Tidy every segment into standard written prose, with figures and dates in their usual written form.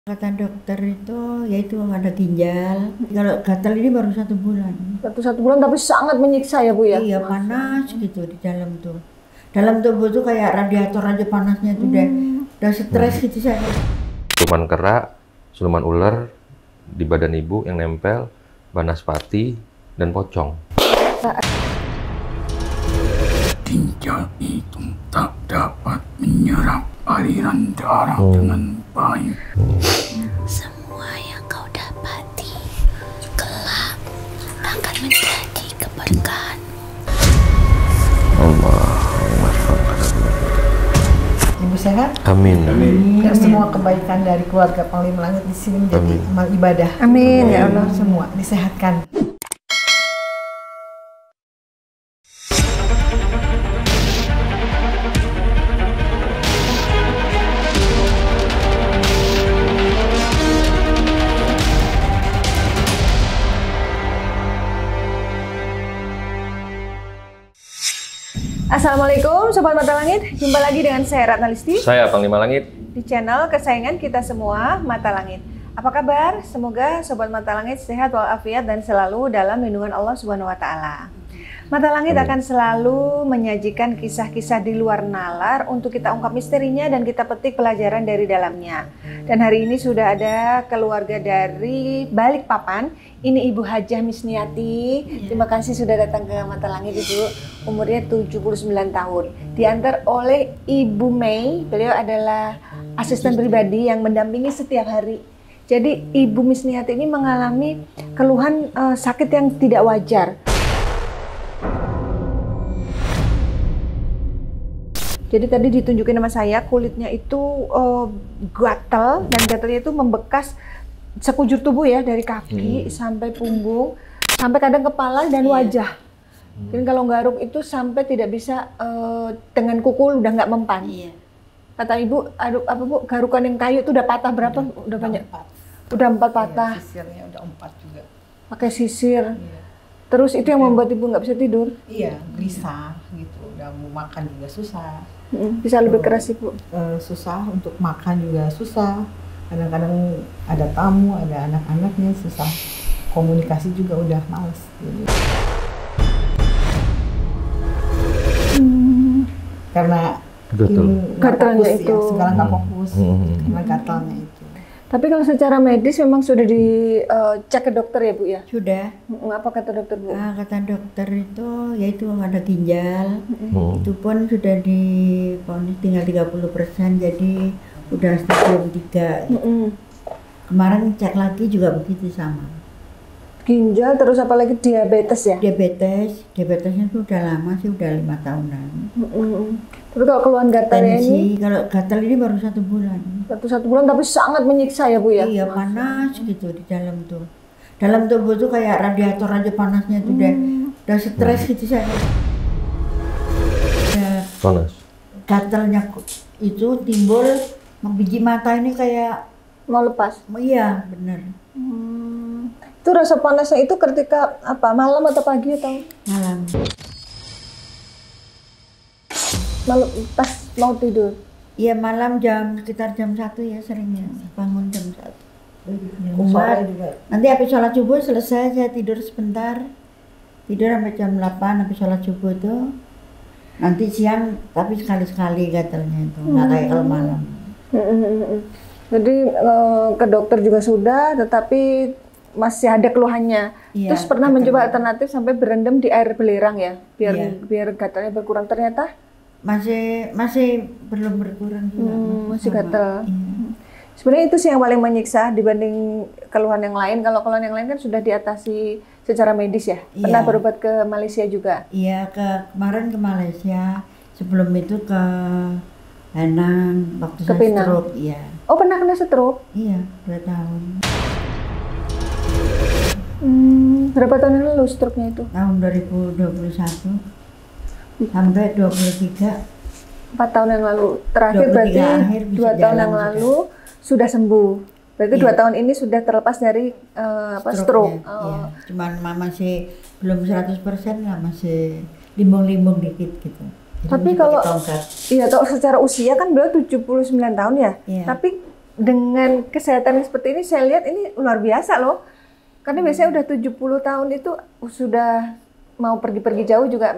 Kata dokter itu, yaitu ada ginjal. Kalau gatal ini baru 1 bulan. Satu bulan tapi sangat menyiksa ya Bu ya? Iya, panas gitu di dalam tuh. Dalam tubuh tuh kayak radiator aja panasnya tuh udah stres gitu saya. Siluman kera, siluman ular di badan ibu yang nempel, banaspati, dan pocong. Ginjal itu tak dapat menyerap aliran darah dengan baik. Semua yang kau dapati kelak akan menjadi keberkahan. Ibu sehat? Amin. Ya, semua kebaikan dari keluarga Panglima Langit di sini menjadi amal ibadah. Amin ya Allah. Semua disehatkan. Assalamualaikum Sobat Mata Langit, jumpa lagi dengan saya Ratna Listi. Saya Panglima Langit. Di channel kesayangan kita semua, Mata Langit. Apa kabar? Semoga Sobat Mata Langit sehat walafiat dan selalu dalam lindungan Allah Subhanahu wa Ta'ala. Mata Langit akan selalu menyajikan kisah-kisah di luar nalar untuk kita ungkap misterinya dan kita petik pelajaran dari dalamnya. Dan hari ini sudah ada keluarga dari Balikpapan. Ini Ibu Hajah Misniati. Terima kasih sudah datang ke Mata Langit Ibu. Umurnya 79 tahun. Diantar oleh Ibu Mei. Beliau adalah asisten pribadi yang mendampingi setiap hari. Jadi Ibu Misniati ini mengalami keluhan sakit yang tidak wajar. Jadi tadi ditunjukin sama saya kulitnya itu gatal dan gatalnya itu membekas sekujur tubuh ya, dari kaki sampai punggung, sampai kadang kepala dan wajah. Dan kalau garuk itu sampai tidak bisa dengan kuku udah nggak mempan. Kata Ibu, aduh apa Bu, garukan yang kayu itu udah patah berapa? Udah banyak. Udah 4 patah. Sisirnya udah 4 juga. Pakai sisir. Terus itu yang membuat Ibu nggak bisa tidur? Iya, gelisah gitu. Udah mau makan juga susah. Bisa lebih keras Ibu? Susah untuk makan juga susah. Kadang-kadang ada tamu, ada anak-anaknya susah. Komunikasi juga udah males. Jadi. Karena gatalnya itu. Ya, segala nggak fokus. Karena gatalnya itu. Tapi kalau secara medis memang sudah dicek ke dokter ya Bu ya? Sudah. Apa kata dokter Bu? Kata dokter itu, yaitu ada ginjal. Itu pun sudah divonis tinggal 30%, jadi udah stadium 3. Kemarin cek lagi juga begitu sama. Ginjal, terus apalagi diabetes ya? Diabetesnya tuh udah lama sih, udah 5 tahunan. Tapi kalau keluhan gatalnya ini? Kalau gatal ini baru 1 bulan. Satu bulan tapi sangat menyiksa ya Bu ya? Iya, panas gitu di dalam tuh. Dalam tubuh tuh kayak radiator aja panasnya tuh udah stres gitu saya. Panas. Gatalnya itu timbul, biji mata ini kayak mau lepas? Iya, bener. Itu rasa panasnya itu ketika apa? Malam atau pagi atau? Malam. Malam pas mau tidur? Iya, malam sekitar jam 1 ya seringnya. Bangun jam 1. Sore juga. Nanti habis sholat subuh selesai saya tidur sebentar. Tidur sampai jam 8 habis sholat subuh tuh. Nanti siang tapi sekali-sekali gatalnya itu. Nggak kayak kalau malam. Jadi ke dokter juga sudah, tetapi masih ada keluhannya. Iya, Terus pernah mencoba alternatif sampai berendam di air belerang ya, biar gatalnya berkurang. Ternyata masih belum berkurang juga. masih gatal. Iya. Sebenarnya itu sih yang paling menyiksa dibanding keluhan yang lain. Kalau keluhan yang lain kan sudah diatasi secara medis ya. Pernah berobat ke Malaysia juga? Iya, kemarin ke Malaysia. Sebelum itu ke Penang waktu Ke saya Penang? stroke. Iya. Oh, pernah kena stroke? Iya, 2 tahun. Berapa tahun yang lalu stroke-nya itu? Tahun 2021 sampai 23. 4 tahun yang lalu. Terakhir 23 berarti akhir bisa 2 tahun jalan yang sudah. lalu sudah sembuh. Berarti Iya. 2 tahun ini sudah terlepas dari stroke. Iya. Cuman masih belum 100% lah, masih limbung-limbung dikit gitu. Jadi Tapi masih kalau pakai tongkat. iya, kalau secara usia kan beliau 79 tahun ya. Iya. Tapi dengan kesehatan seperti ini saya lihat ini luar biasa loh. Karena biasanya udah 70 tahun itu sudah mau pergi-pergi jauh juga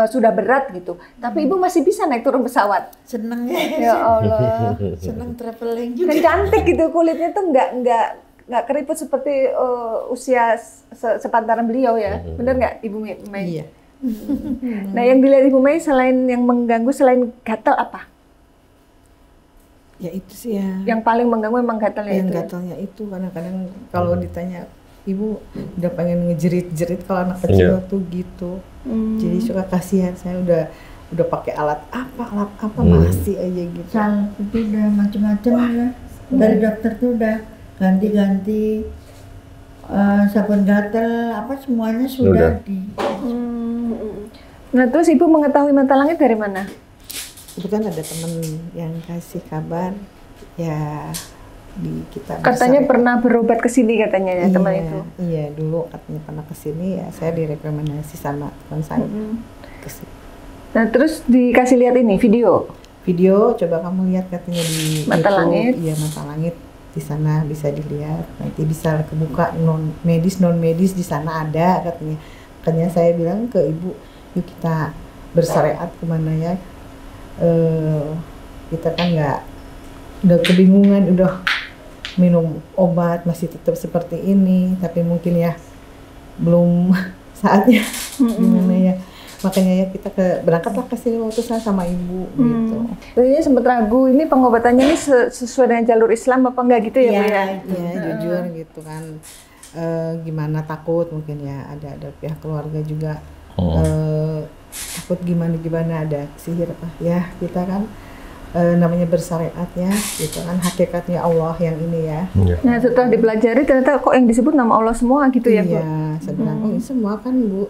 sudah berat gitu. Tapi ibu masih bisa naik turun pesawat. Seneng Ya Allah. seneng traveling juga. Dan cantik gitu, kulitnya tuh nggak keriput seperti usia sepantaran beliau ya. Bener nggak Ibu Mei? Iya. Nah yang dilihat Ibu Mei selain yang mengganggu selain gatal apa? Ya itu sih ya. Yang paling mengganggu memang gatalnya Yang itu. gatalnya itu kadang-kadang kalau ditanya ibu udah pengen ngejerit-jerit kalau anak kecil tuh gitu. Jadi suka kasihan, saya udah pakai alat apa masih aja gitu. Sal itu udah macam-macam ya. Dari dokter tuh udah ganti-ganti sabun gatal apa semuanya sudah di. Nah terus ibu mengetahui mata langit dari mana? Kebetulan ada temen yang kasih kabar ya di kita. Katanya pernah berobat ke sini katanya ya teman itu. Iya dulu katanya pernah ke sini ya, saya direkomendasi sama teman saya ke sini. Nah terus dikasih lihat ini video. Coba kamu lihat katanya di Mata YouTube. Langit. Iya Mata Langit di sana bisa dilihat, nanti bisa kebuka non medis di sana ada katanya. Makanya saya bilang ke ibu, yuk kita bersyariat kemana ya. Kita kan udah kebingungan, udah minum obat masih tetap seperti ini, tapi mungkin ya belum saatnya gimana ya. Makanya ya kita berangkatlah ke sini waktu saya sama ibu gitu. Tadinya sempat ragu ini pengobatannya ini sesuai dengan jalur Islam apa enggak gitu ya Bu ya? Iya jujur gitu kan. Gimana takut mungkin ya ada pihak keluarga juga takut gimana ada sihir apa ya, kita kan namanya bersyariat ya gitu kan, hakikatnya Allah yang ini ya. Nah setelah dipelajari ternyata kok yang disebut nama Allah semua gitu ya Bu? Iya, saya bilang ini semua kan Bu,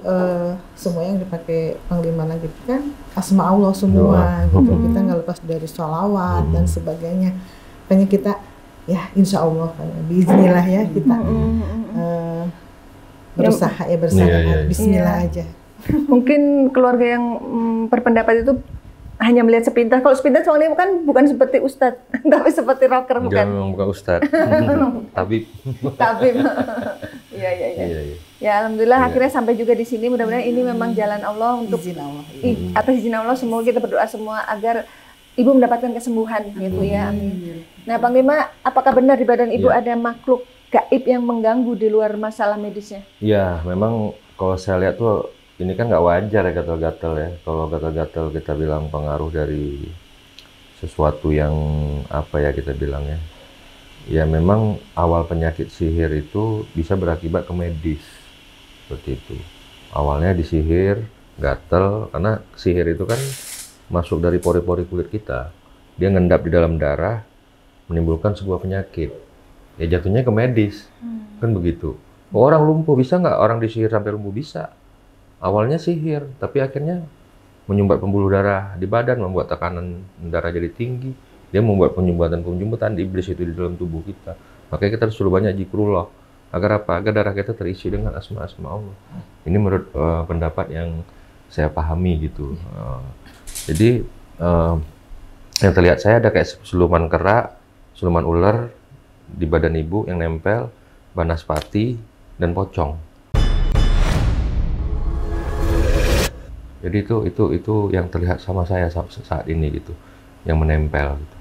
semua yang dipakai Panglima Langit kan asma Allah semua gitu. Kita nggak lepas dari sholawat dan sebagainya. Makanya kita ya insya Allah bismillah ya kita berusaha ya bersyariat, bismillah aja. Mungkin keluarga yang berpendapat itu hanya melihat sepintas. Kalau sepintas soalnya kan bukan seperti ustadz, tapi seperti rocker bukan? Enggak, memang bukan ustadz. Tabib. Iya. Ya alhamdulillah akhirnya sampai juga di sini. Mudah-mudahan ini memang jalan Allah untuk Izin Allah. Atas izin Allah semoga kita berdoa semua agar ibu mendapatkan kesembuhan gitu ya. Amin. Nah Panglima, apakah benar di badan ibu ada makhluk gaib yang mengganggu di luar masalah medisnya? Iya, memang kalau saya lihat tuh ini kan nggak wajar ya gatal-gatal ya. Kalau gatal-gatal kita bilang pengaruh dari sesuatu yang apa ya kita bilang ya. Ya memang awal penyakit sihir itu bisa berakibat ke medis. Seperti itu. Awalnya disihir, gatal, karena sihir itu kan masuk dari pori-pori kulit kita. Dia ngendap di dalam darah, menimbulkan sebuah penyakit. Ya jatuhnya ke medis. Kan begitu. Orang lumpuh bisa nggak orang disihir sampai lumpuh? Bisa. Awalnya sihir, tapi akhirnya menyumbat pembuluh darah di badan, membuat tekanan darah jadi tinggi. Dia membuat penyumbatan iblis itu di dalam tubuh kita. Makanya kita harus suruh banyak zikrullah. Agar apa? Agar darah kita terisi dengan asma-asma Allah. Ini menurut pendapat yang saya pahami gitu. Jadi yang terlihat saya ada kayak siluman kera, siluman ular di badan ibu yang nempel, banaspati, dan pocong. Jadi itu yang terlihat sama saya saat ini gitu, yang menempel gitu.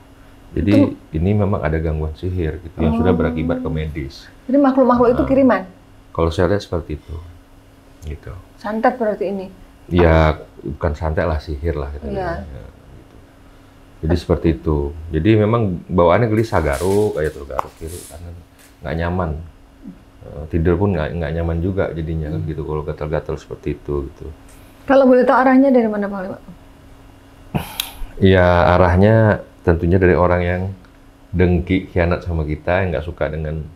Jadi ini memang ada gangguan sihir gitu yang sudah berakibat ke medis. Jadi makhluk-makhluk itu kiriman? Kalau saya lihat seperti itu, gitu. Santet berarti ini? Ya bukan santet lah, sihir lah kita bilang. Ya, gitu. Jadi seperti itu. Jadi memang bawaannya gelisah, garuk kayak tuh, garuk kiri kanan, nggak nyaman. Tidur pun nggak nyaman juga jadinya kan gitu kalau gatal-gatal seperti itu gitu. Kalau boleh tahu arahnya dari mana Pak? Ya arahnya tentunya dari orang yang dengki, khianat sama kita, yang nggak suka dengan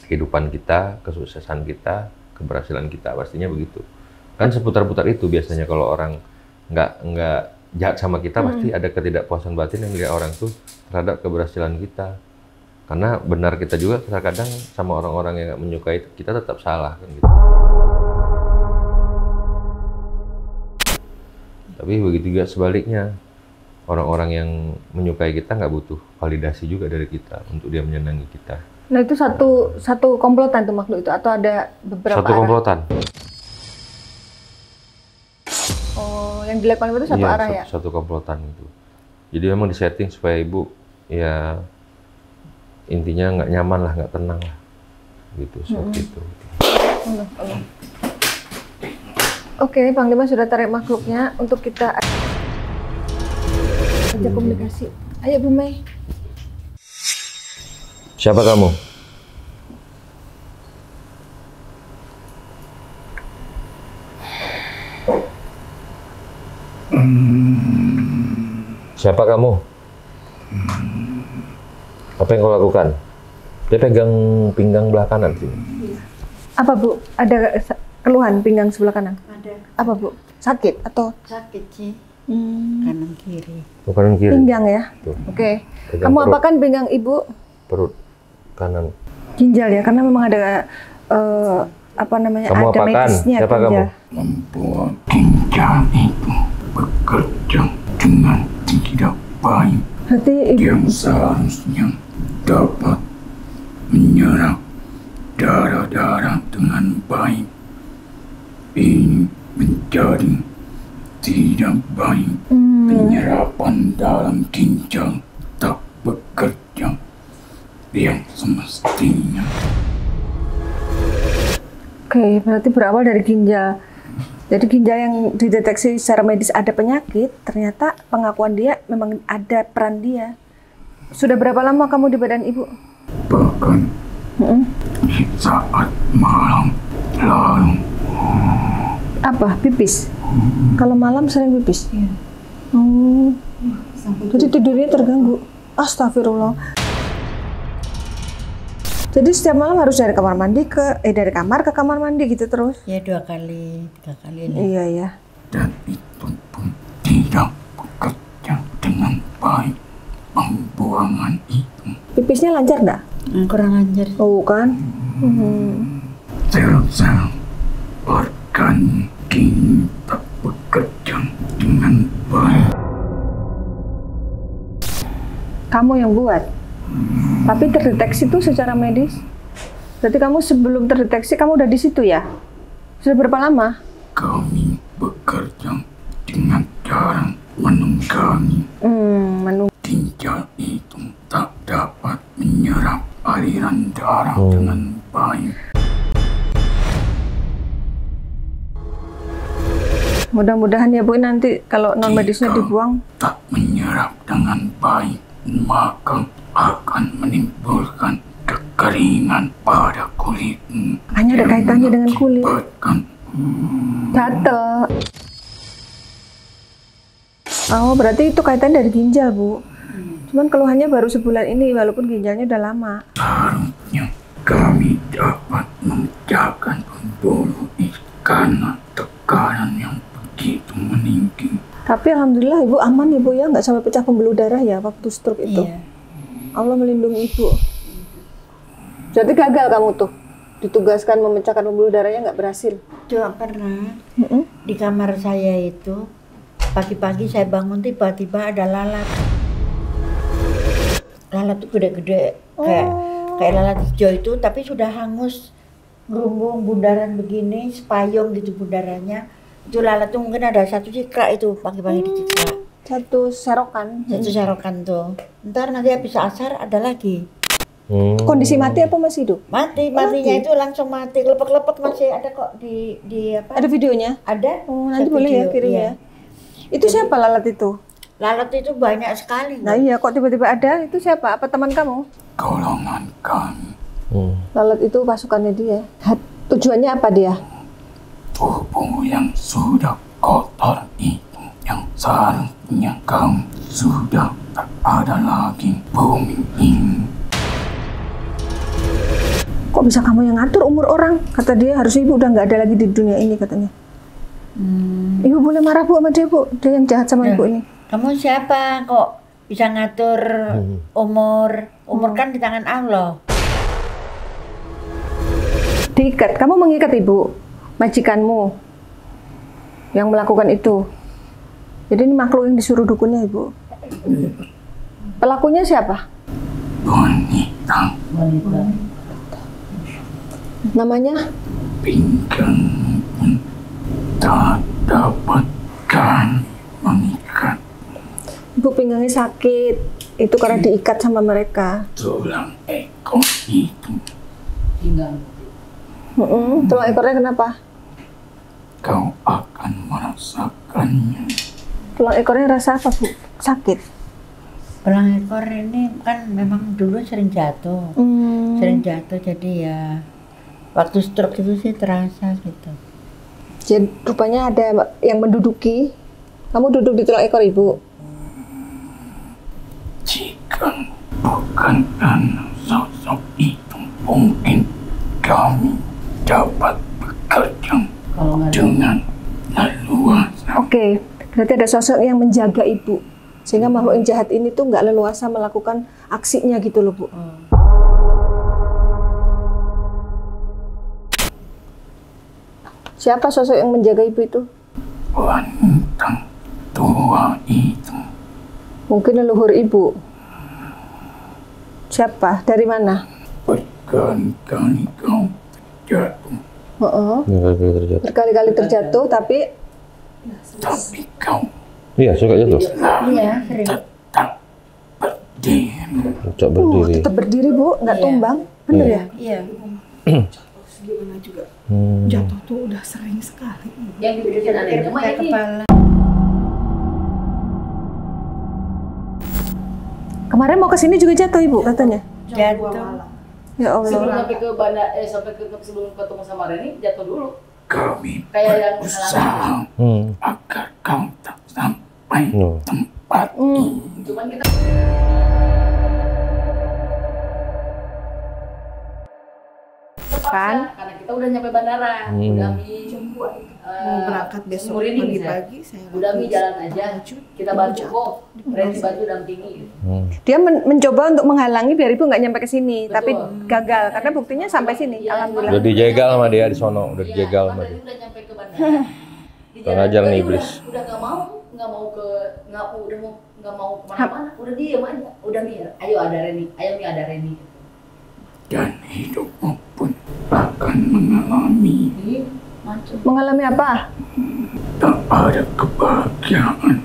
kehidupan kita, kesuksesan kita, keberhasilan kita, pastinya begitu. Kan seputar-putar itu biasanya kalau orang nggak jahat sama kita, pasti ada ketidakpuasan batin yang dilihat orang tuh terhadap keberhasilan kita. Karena benar kita juga kadang sama orang-orang yang nggak menyukai kita tetap salah kan gitu. Tapi begitu juga sebaliknya, orang-orang yang menyukai kita nggak butuh validasi juga dari kita untuk dia menyenangi kita. Nah itu satu komplotan tuh makhluk itu atau ada beberapa Satu komplotan. Oh, yang dilakukan itu satu arah ya? Satu komplotan itu. Jadi memang disetting supaya ibu ya intinya nggak nyaman lah, nggak tenang lah, gitu seperti itu. Oke, Panglima sudah tarik makhluknya untuk kita ajak komunikasi. Ayo Bu Mei. Siapa kamu? Siapa kamu? Apa yang kau lakukan? Dia pegang pinggang belah kanan sih. Apa Bu? Ada keluhan pinggang sebelah kanan? Ada. Apa Bu? Sakit atau? Sakit sih. Kanan kiri. Oh, kanan kiri. Pinggang ya? Tuh. Oke. Pegang Kamu perut. apakan pinggang Ibu? Perut kanan. Ginjal ya? Karena memang ada apa namanya? Kamu ada apakan? medisnya Siapa ginjal. kamu? Membuat ginjal itu bekerja dengan tidak baik Berarti Ibu yang seharusnya dapat menyerap darah-darah dengan baik. Ini menjadi tidak baik. Penyerapan dalam ginjal tak bekerja yang semestinya. Oke, berarti berawal dari ginjal. Jadi ginjal yang dideteksi secara medis ada penyakit, ternyata pengakuan dia memang ada peran dia. Sudah berapa lama kamu di badan Ibu? Bahkan saat malam lalu Apa? Pipis? Kalau malam sering pipis? Oh, jadi tidurnya terganggu. Astagfirullah. Jadi setiap malam harus dari kamar mandi dari kamar ke kamar mandi gitu terus? Ya 2 kali, 3 kali ini. Iya ya. dan itu pun tidak bekerja dengan baik. Pembuangan itu Pipisnya lancar nggak? Kurang lancar. Oh kan? sel-sel organ kini tak bekerja dengan baik. Kamu yang buat. Tapi terdeteksi tuh secara medis. Berarti kamu sebelum terdeteksi kamu udah di situ ya? Sudah berapa lama? Kami bekerja dengan cara menunggangi. Ginjal itu tak dapat menyerap aliran darah dengan baik. Mudah-mudahan ya Bu nanti kalau non medisnya Jika dibuang. tak menyerap dengan baik, maka akan menimbulkan kekeringan pada kulitmu. Hanya ada yang kaitannya dengan kulit. mengakibatkan Gatel. Oh berarti itu kaitan dari ginjal Bu. Cuman keluhannya baru sebulan ini walaupun ginjalnya udah lama. Seharusnya kami dapat memecahkan pembuluh itu karena tekanan yang begitu meninggi. Tapi alhamdulillah Ibu aman Ibu ya, nggak sampai pecah pembuluh darah ya waktu stroke itu. Iya. Allah melindungi Ibu. Jadi gagal kamu tuh ditugaskan memecahkan pembuluh darahnya nggak berhasil. Cuma pernah di kamar saya itu pagi-pagi saya bangun tiba-tiba ada lalat. Lalat itu gede-gede kayak lalat hijau itu tapi sudah hangus, gerumbung bundaran begini, sepayung gitu bundarannya. Itu lalat tuh mungkin ada 1 cikrak itu pagi-pagi dicikrak. Satu serokan. Satu serokan tuh. Ntar nanti habis asar ada lagi. Kondisi mati apa masih hidup? Matinya itu langsung mati. Kelepek-kelepek masih ada kok di apa? Ada videonya? Ada. Oh, nanti Saya boleh ya video, kirim iya. ya. Itu siapa lalat itu? Lalat itu banyak sekali. Nah iya kok tiba-tiba ada, itu siapa? Apa teman kamu? Golongan kami, Lalat itu pasukannya dia. Tujuannya apa dia? tubuh yang sudah kotor itu, yang seharusnya kamu sudah tak ada lagi bumi ini. Kok bisa kamu yang ngatur umur orang? Kata dia harus Ibu udah nggak ada lagi di dunia ini katanya. Ibu boleh marah Bu sama dia Bu, dia yang jahat sama Ibu ini. Kamu siapa kok bisa ngatur umur? Umur kan di tangan Allah. Diikat, kamu mengikat Ibu, majikanmu yang melakukan itu. Jadi ini makhluk yang disuruh dukunnya Ibu. Pelakunya siapa? Wanita. Namanya? Pinggang pun tak dapatkan mengikat. Ibu pinggangnya sakit. Itu karena diikat sama mereka. Tulang ekor itu. Tulang ekornya kenapa? Kau akan merasakannya. Tulang ekornya rasa apa, Bu? Sakit? Tulang ekor ini kan memang dulu sering jatuh. Sering jatuh, jadi ya waktu stroke itu sih terasa gitu. Jadi rupanya ada yang menduduki. Kamu duduk di tulang ekor Ibu? Jika bukan karena sosok itu, mungkin kami dapat bekerja dengan leluasa. Oke, berarti ada sosok yang menjaga Ibu. Sehingga makhluk yang jahat ini tuh nggak leluasa melakukan aksinya gitu loh, Bu. Siapa sosok yang menjaga Ibu itu? Wanita tua itu. Mungkin leluhur Ibu. Siapa? Dari mana? Berkali-kali kau terjatuh. Berkali-kali terjatuh, tapi kau Iya, suka jatuh. Iya, sering. tetap berdiri. Tetap berdiri. tetap berdiri, Bu, nggak Iya. tumbang. Bener ya? Iya. Gimana juga jatuh tuh udah sering sekali. Yang dibikin adanya mah ini. Kepala. Kemarin mau kesini juga jatuh, Ibu, katanya. Jatuh. Ya Sebelum Allah. sampai ke sampai ke sebelum ketemu sama Reni jatuh dulu. Kami Kayak yang berusaha agar kau tak sampai tempat Cuman kita Kan? karena kita udah nyampe bandara, udah Mau berangkat besok pagi-pagi saya udah jalan aja, kita bantu kok, Reni bantu dampingi. Dia mencoba untuk menghalangi biar Ibu nggak nyampe ke sini, tapi gagal karena buktinya sampai sini. Alhamdulillah. Udah dijegal sama dia di sono, udah dijegal sama Tadi dia. udah nyampe ke bandara. Di Kurang ajar nih, udah- iblis. Udah nggak mau kemana-mana, udah diem aja, udah nih, ayo ada Reni. dan hidupmu pun akan mengalami Mengalami apa? tak ada kebahagiaan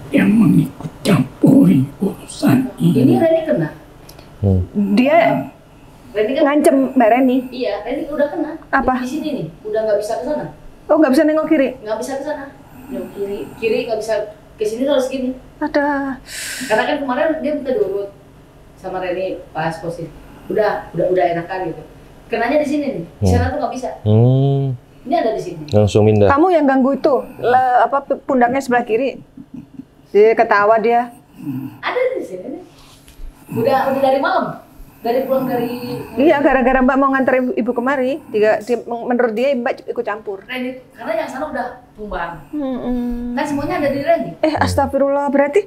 yang mengikut campuri urusan Ini ini. Reni kena. Dia Reni kan? ngancem Mbak Reni. Iya, Reni udah kena. Apa? Di sini nih, udah nggak bisa ke sana. Oh, nggak bisa nengok kiri. Nggak bisa ke sana. Yang kiri nggak bisa ke sini harus gini. Ada. Karena kan kemarin dia minta diurut sama Reni pas positif. Udah enakan gitu. Kenanya di sini nih. Di sana tuh nggak bisa. Ini ada di sini. Langsung pindah. Kamu yang ganggu itu, pundaknya sebelah kiri. Dia ketawa dia. Ada di sini nih. Udah dari malam. Dari pulang dari Iya, gara-gara Mbak mau nganter ibu kemari, menurut dia Mbak ikut campur. Reni, karena yang sana udah tumbang. Kan semuanya ada di Reni. Astagfirullah, berarti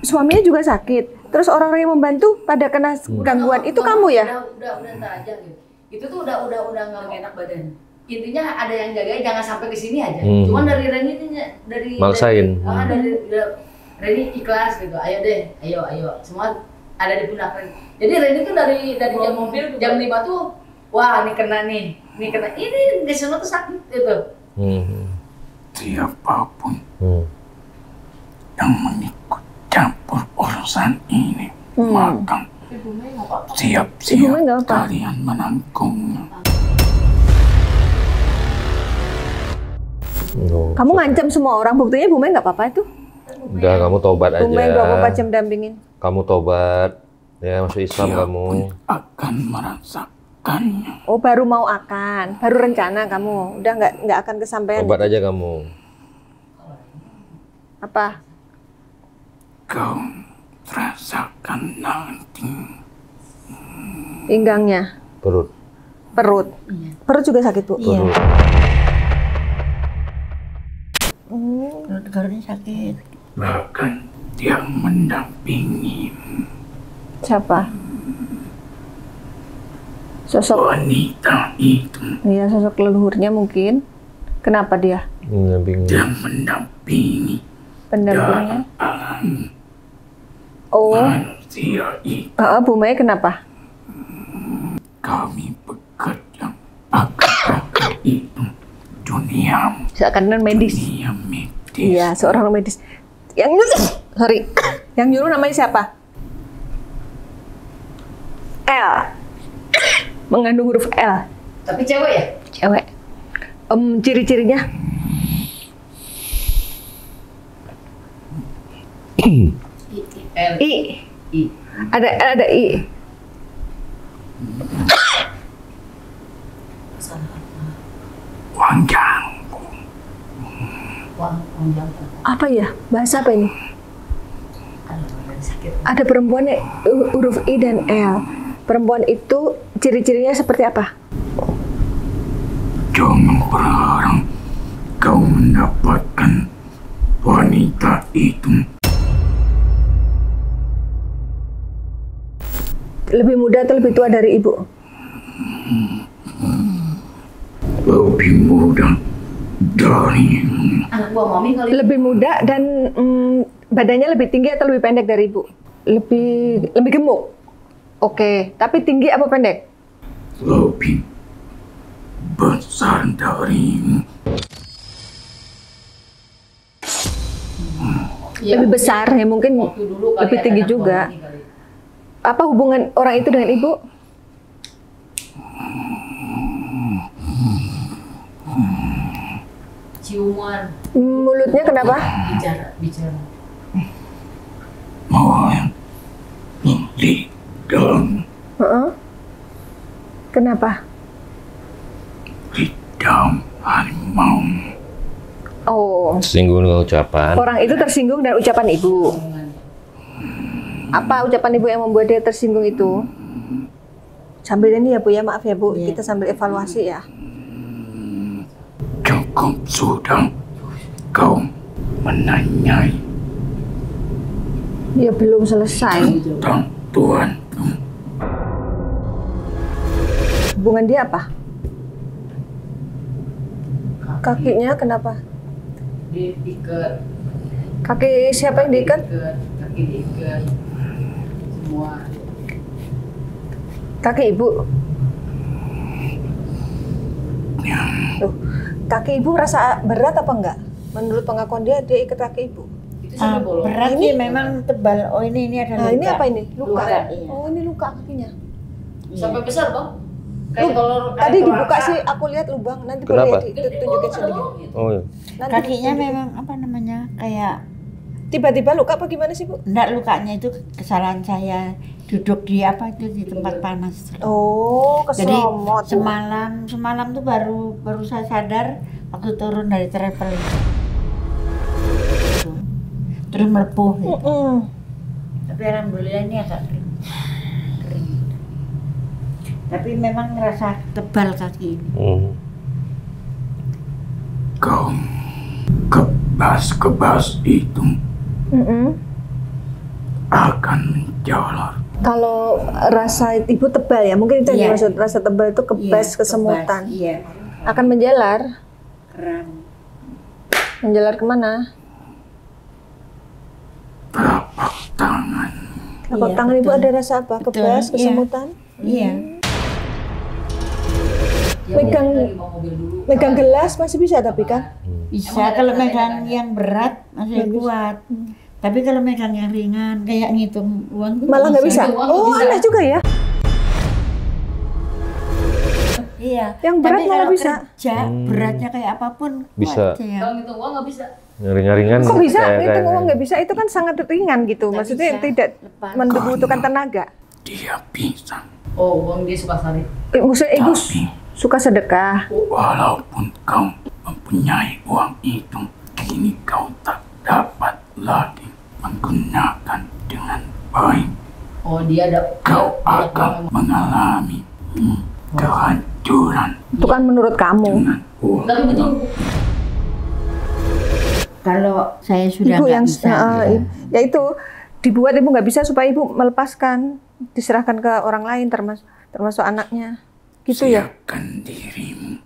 suaminya juga sakit. Terus orang-orang yang membantu pada kena gangguan. Itu kamu ya? Udah ntar aja gitu. Itu tuh udah nggak mau enak badan. Intinya ada yang jagain, jangan sampai ke sini aja. Cuman dari Reni ini Maksain. dari Reni ikhlas gitu. Ayo deh, ayo. Semua ada di pundak Reni. Jadi Reni tuh dari jam 5 tuh, wah ini kena. Ini di sana tuh sakit gitu. Siapapun yang mengikut campur urusan ini, maka siap-siap nggak apa. kalian menanggungnya. Kamu ngancam semua orang, buktinya Bu Mei nggak apa-apa itu. Udah, kamu tobat aja. Bu Mei 24 jam dampingin. Kamu tobat. Ya, masuk Islam kamu. Siapapun akan merasakannya. Oh, baru mau akan, baru rencana kamu. Udah nggak akan kesampaian. Tobat aja kamu. Apa? Kau rasakan nanti. Pinggangnya, Perut. perut. Perut juga sakit, Bu. Iya. Perut. Perut garuknya sakit. Bahkan dia mendampingi Siapa? Sosok, wanita itu. iya sosok leluhurnya mungkin. Kenapa dia? Mendampingi. Dia mendampingi Pendampingnya? dalam Oh. manusia itu. Bu Maya kenapa? Kami bekerja agar itu dunia Medis. dunia medis. Iya, seorang medis. Yang nyuruh, sorry, yang nyuruh namanya siapa? L. Mengandung huruf L. Tapi cewek ya? Cewek. Ciri-cirinya? L. I. I. Ada I. Wanjang. Wanjang. Apa ya? Bahasa apa ini? Sakit. Ada perempuannya huruf I dan L. Perempuan itu ciri-cirinya seperti apa? Jangan berharap kau mendapatkan wanita itu. Lebih muda atau lebih tua dari ibu? Lebih muda dari Anak buah mami kali. Lebih muda dan badannya lebih tinggi atau lebih pendek dari ibu? Lebih gemuk. Oke, tapi tinggi apa pendek? lebih besar darimu. Ya, Lebih besar ya mungkin waktu dulu kali lebih ada tinggi anak juga. buah mami kali. Apa hubungan orang itu dengan ibu? Ciuman, Mulutnya kenapa? bicara. Mau lidah Heeh. Kenapa? lidah harimau. Oh, Tersinggung dengan ucapan. orang itu tersinggung dengan ucapan ibu. Apa ucapan ibu yang membuat dia tersinggung itu? Sambil ini ya Bu ya, maaf ya Bu, kita sambil evaluasi ya. Cukup sudah kau menanyai Ya belum selesai. tentang Tuhan. Hubungan dia apa? Kakinya kenapa? Diikat, Kaki siapa yang diikat? kaki diikat, semua. Kaki ibu. Loh, kaki ibu rasa berat apa enggak? Menurut pengakuan dia ikat kaki ibu. Itu sampai bolong. Berat Ini- sih memang tebal. Oh ini ada Nah, luka. ini apa ini? Luka. Luka, iya. Oh, ini luka kakinya. Sampai besar toh? Kayak kalau Tadi dibuka sih, aku lihat lubang. Nanti boleh Kenapa? ditunjukin sedikit. Oh iya. Nanti Kakinya ditunjukin. memang apa namanya kayak Tiba-tiba luka apa gimana sih Bu? enggak, lukanya itu kesalahan saya duduk di apa itu di tempat panas. Oh, Jadi keselomot. semalam tuh baru saya sadar waktu turun dari travel itu. Terus melepuh gitu. Tapi alhamdulillah ini agak kering. Tapi memang ngerasa tebal kaki ini. Kau kebas-kebas itu akan menjalar. Kalau rasa ibu tebal ya, mungkin itu yang Iya. dimaksud rasa tebal itu kebas, Iya, kesemutan. kebas, iya. Akan menjalar. Keram. Menjalar kemana? Telapak tangan. Telapak Iya, tangan ibu betul. ada rasa apa? Betul, Kebas, iya. kesemutan. Iya. Megang- lagi mau mobil dulu. Megang gelas masih bisa tapi kan? Bisa Emang ada kalau tanda megang kan? yang berat masih Nggak bisa. kuat. Tapi kalau megang yang ringan kayak ngitung uang tuh Malah nggak bisa. Ngitung uang nggak Oh, bisa. aneh juga ya. Iya. Yang berat Tapi malah kalau bisa. kerja beratnya kayak apapun Bisa. kuat saya. Kalau ngitung uang nggak bisa. Ringan-ringan. Kok bisa? kayak- Ngitung kayak- uang nggak bisa? Itu kan sangat ringan gitu. Nggak Maksudnya bisa. tidak Lepas. membutuhkan tenaga. Dia bisa. Oh, uang dia suka sari. Maksudnya ibu Tapi suka sedekah. walaupun kau mempunyai uang itu, kini kau tak dapat lagi menggunakan dengan baik. Oh, dia ada Kau banyak akan uang. mengalami kehancuran Itu kan menurut kamu. dengan uang. Tapi betul. Kalau saya sudah Ibu nggak yang bisa. ya itu dibuat ibu nggak bisa supaya ibu melepaskan, diserahkan ke orang lain termasuk anaknya. Gitu ya. Siapkan dirimu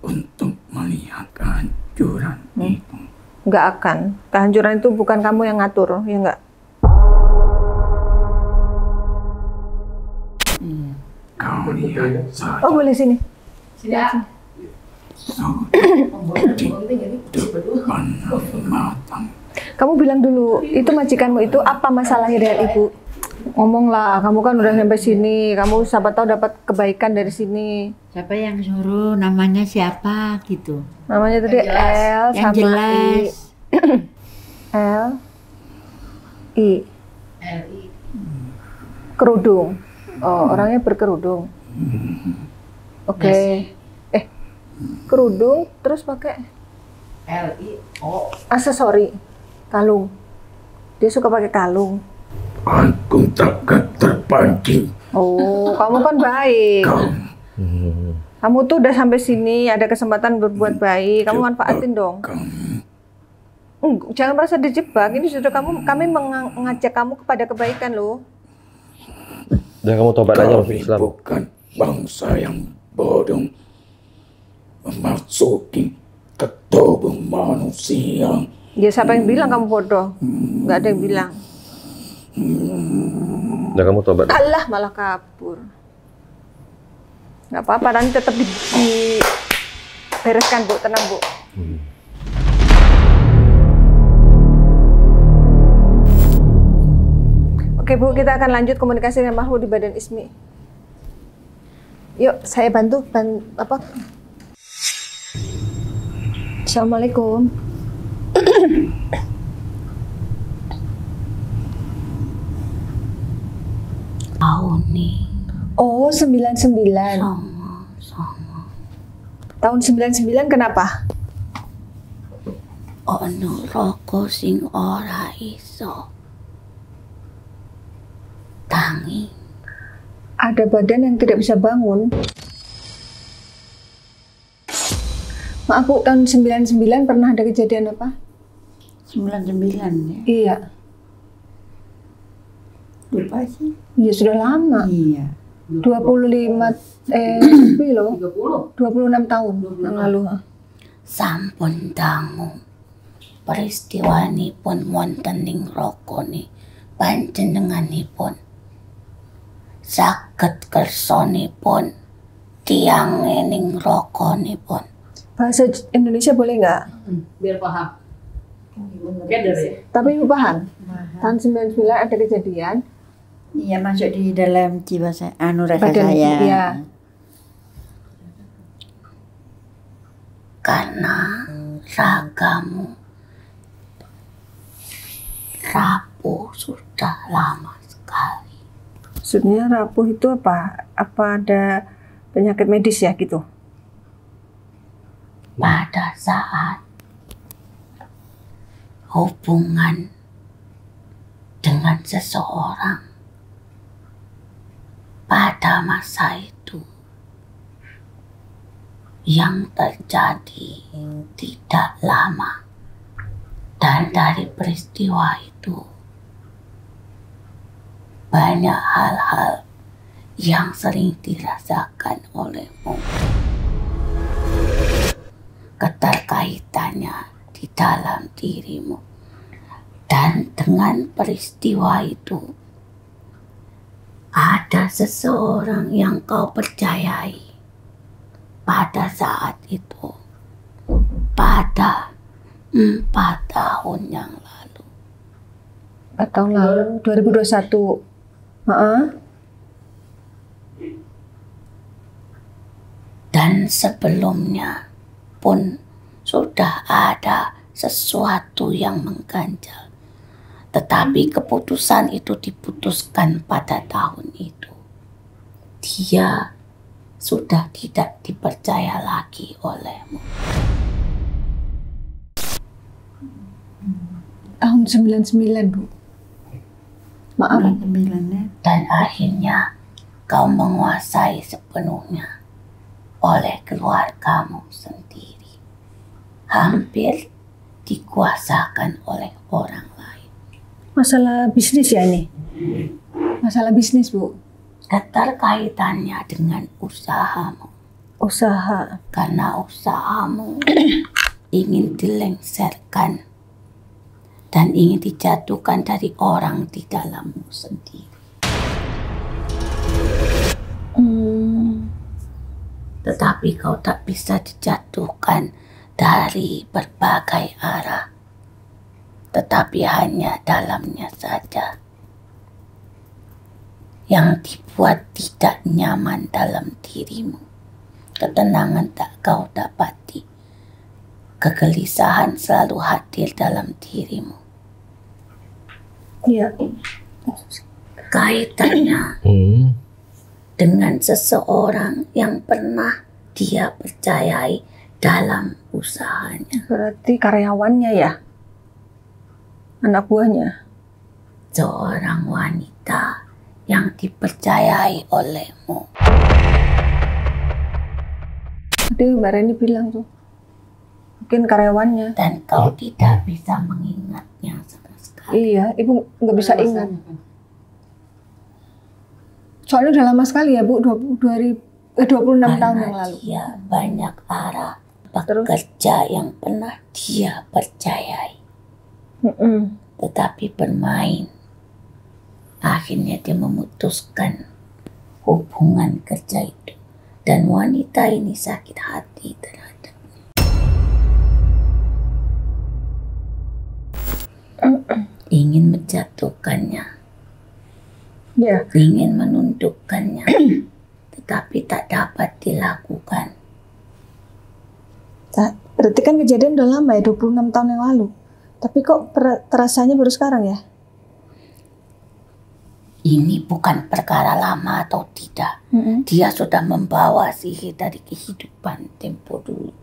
untuk melihat kehancuran itu. Nggak akan. Kehancuran itu bukan kamu yang ngatur, ya nggak? kau lihat saja. Oh boleh sini. Sini ah. Depan matang. Kamu bilang dulu, itu majikanmu itu apa masalahnya dengan ibu? Ngomonglah, kamu kan udah sampai sini, kamu siapa tahu dapat kebaikan dari sini. Siapa yang suruh, namanya siapa gitu. Namanya tadi L Yang sama jelas. L I LI. kerudung. Oh, orangnya berkerudung. Oke. Kerudung terus pakai LI. Oh. aksesori, kalung. Dia suka pakai kalung. Aku takkan terpancing. Oh, kamu kan baik. Kamu tuh udah sampai sini, ada kesempatan berbuat baik, kamu manfaatin dong. Jangan merasa dijebak. Ini sudah kami mengajak kamu kepada kebaikan loh. Udah kamu tobat aja Kami masuk Islam. bukan bangsa yang bodoh memasuki ke tubuh manusia. Ya siapa yang bilang kamu bodoh? Nggak ada yang bilang. Udah kamu tobat. Allah malah kabur. Nggak apa-apa, nanti tetap dibereskan Bu, tenang Bu. Oke Bu, kita akan lanjut komunikasi dengan makhluk di badan Ismi. Yuk, saya bantu. Apa? Assalamualaikum. Tahu nih. Oh, 99. Sama. Tahun 99 kenapa? Ono roko sing ora iso tangi. Ada badan yang tidak bisa bangun. Maaf Bu, tahun 99 pernah ada kejadian apa? 99 ya. Iya. Lupa sih. Iya sudah lama. Iya. 25 lebih loh. 26 tahun yang lalu. Sampun dangu. Peristiwanipun wonten ing rakane panjenenganipun saged kersonipun tiyang ing rakanipun. Bahasa Indonesia boleh nggak? Biar paham. Keder ya. Tapi Ibu paham? Tahun 99 ada kejadian. Iya, masuk di dalam jiwa saya, rasa Badan, saya. iya. Karena ragamu rapuh sudah lama sekali. Maksudnya rapuh itu apa? Apa ada penyakit medis ya gitu? Pada saat hubungan dengan seseorang pada masa itu yang terjadi tidak lama, dan dari peristiwa itu banyak hal-hal yang sering dirasakan olehmu. Keterkaitannya di dalam dirimu, dan dengan peristiwa itu ada seseorang yang kau percayai pada saat itu, pada 4 tahun yang lalu. 4 tahun lalu, 2021. Dan sebelumnya pun sudah ada sesuatu yang mengganjal. Tetapi keputusan itu diputuskan pada tahun itu. Dia sudah tidak dipercaya lagi olehmu. Tahun 99 Bu. Maaf. 99 ya. Dan akhirnya kau menguasai sepenuhnya oleh keluargamu sendiri. Hampir dikuasakan oleh orang lain. Masalah bisnis ya ini? Masalah bisnis Bu? Keterkaitannya dengan usahamu. Usaha. Karena usahamu ingin dilengserkan dan ingin dijatuhkan dari orang di dalammu sendiri. tetapi kau tak bisa dijatuhkan dari berbagai arah, tetapi hanya dalamnya saja yang dibuat tidak nyaman dalam dirimu. Ketenangan tak kau dapati, kegelisahan selalu hadir dalam dirimu. Iya. Kaitannya dengan seseorang yang pernah dia percayai dalam usahanya. Berarti karyawannya ya? Anak buahnya? Seorang wanita yang dipercayai olehmu. Tadi Mbak Reni bilang tuh, mungkin karyawannya. Dan kau tidak bisa mengingatnya sama sekali. Iya, Ibu nggak bisa ingat. Soalnya udah lama sekali ya Bu, 26 tahun yang lalu. Dia banyak arah pekerja yang pernah dia percayai. Tetapi bermain. Akhirnya dia memutuskan hubungan kerja itu. Dan wanita ini sakit hati terhadapnya. Ingin menjatuhkannya. Ya. Ingin menundukkannya, tetapi tak dapat dilakukan. Berarti kan kejadian udah lama ya, 26 tahun yang lalu. Tapi kok terasanya baru sekarang ya? Ini bukan perkara lama atau tidak. Dia sudah membawa sihir dari kehidupan tempo dulu.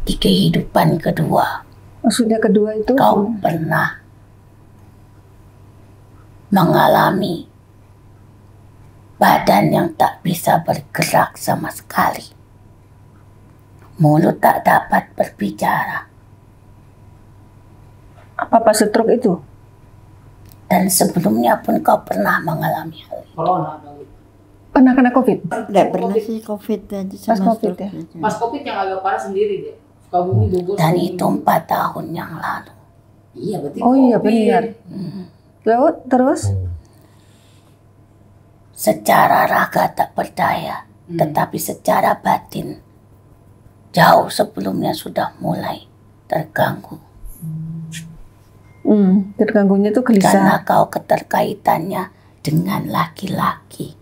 Di kehidupan kedua. Maksudnya kedua itu? Kau pernah mengalami badan yang tak bisa bergerak sama sekali. Mulut tak dapat berbicara. Apa stroke itu? Dan sebelumnya pun kau pernah mengalami hal itu. Pernah kena COVID? Tidak pernah sih COVID aja Pas sama COVID stroke ya? aja. Pas COVID yang agak parah sendiri deh. Sukabumi, Bogor. Dan itu 4 tahun yang lalu. Iya berarti. Oh iya benar. Lalu terus? Secara raga tak berdaya, tetapi secara batin jauh sebelumnya sudah mulai terganggu. Terganggunya tuh gelisah. Karena kau keterkaitannya dengan laki-laki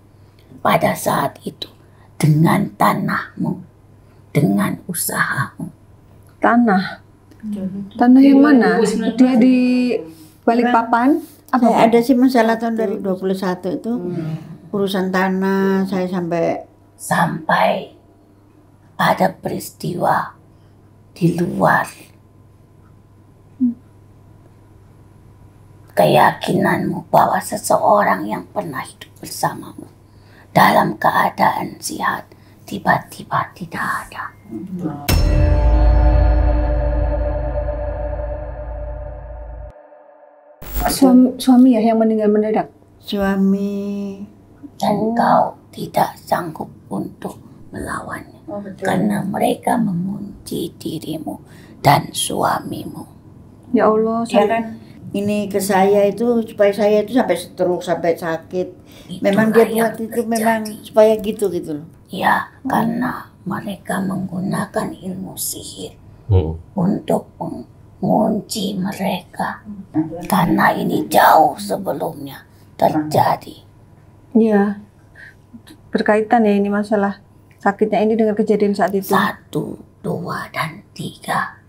pada saat itu, dengan tanahmu, dengan usahamu. Tanah yang mana? Dia di Balikpapan? Apa? Ada sih masalah tahun 2021 itu urusan tanah saya sampai ada peristiwa di luar keyakinanmu bahwa seseorang yang pernah hidup bersamamu dalam keadaan sehat tiba-tiba tidak ada. Suami ya yang meninggal mendadak? Suami. Dan kau tidak sanggup untuk melawannya. Karena mereka mengunci dirimu dan suamimu. Ya Allah, Ya kan ini ke saya itu supaya saya itu sampai stroke, sampai sakit. Memang dia buat itu memang supaya gitu loh. Ya, karena mereka menggunakan ilmu sihir untuk mengunci mereka. Karena ini jauh sebelumnya terjadi. Iya, berkaitan ya ini masalah sakitnya ini dengan kejadian saat itu. 1, 2, dan 3.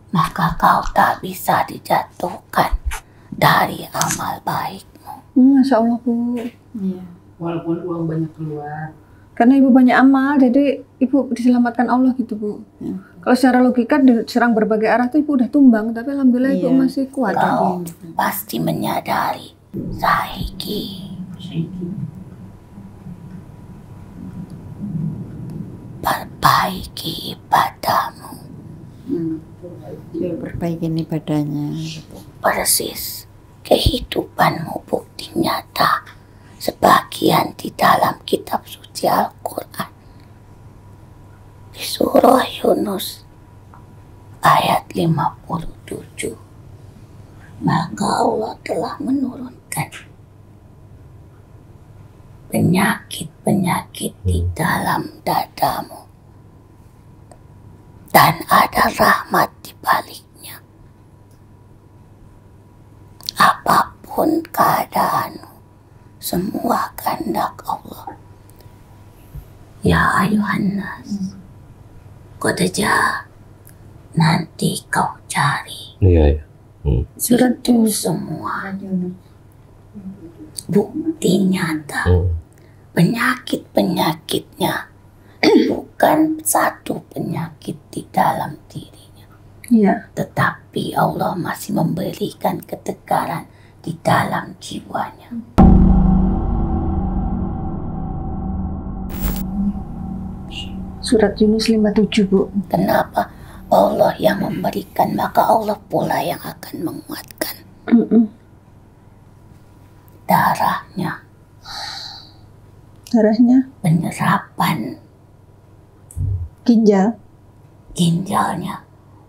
Maka kau tak bisa dijatuhkan dari amal baikmu. Masya Allah Bu. Iya. Walaupun uang banyak keluar. Karena Ibu banyak amal, jadi Ibu diselamatkan Allah gitu Bu. Kalau secara logika diserang berbagai arah tuh Ibu udah tumbang, tapi alhamdulillah Ibu masih kuat. Kau pasti menyadari Saiki perbaiki ibadahmu. Perbaikin ibadahnya. Persis kehidupanmu bukti nyata sebagian di dalam kitab suci Al-Quran. Di surah Yunus ayat 57. Maka Allah telah menurunkan penyakit-penyakit di dalam dadamu. Dan ada rahmat di baliknya. Apapun keadaanmu, semua kehendak Allah. Ya ayuhan nas, qad jaa, nanti kau cari. Iya, iya. Surat itu semua bukti nyata. Penyakit-penyakitnya bukan satu penyakit di dalam dirinya. Iya. Tetapi Allah masih memberikan ketegaran di dalam jiwanya. Surat Yunus 57, Bu. Kenapa? Allah yang memberikan, maka Allah pula yang akan menguatkan. Darahnya, penyerapan ginjalnya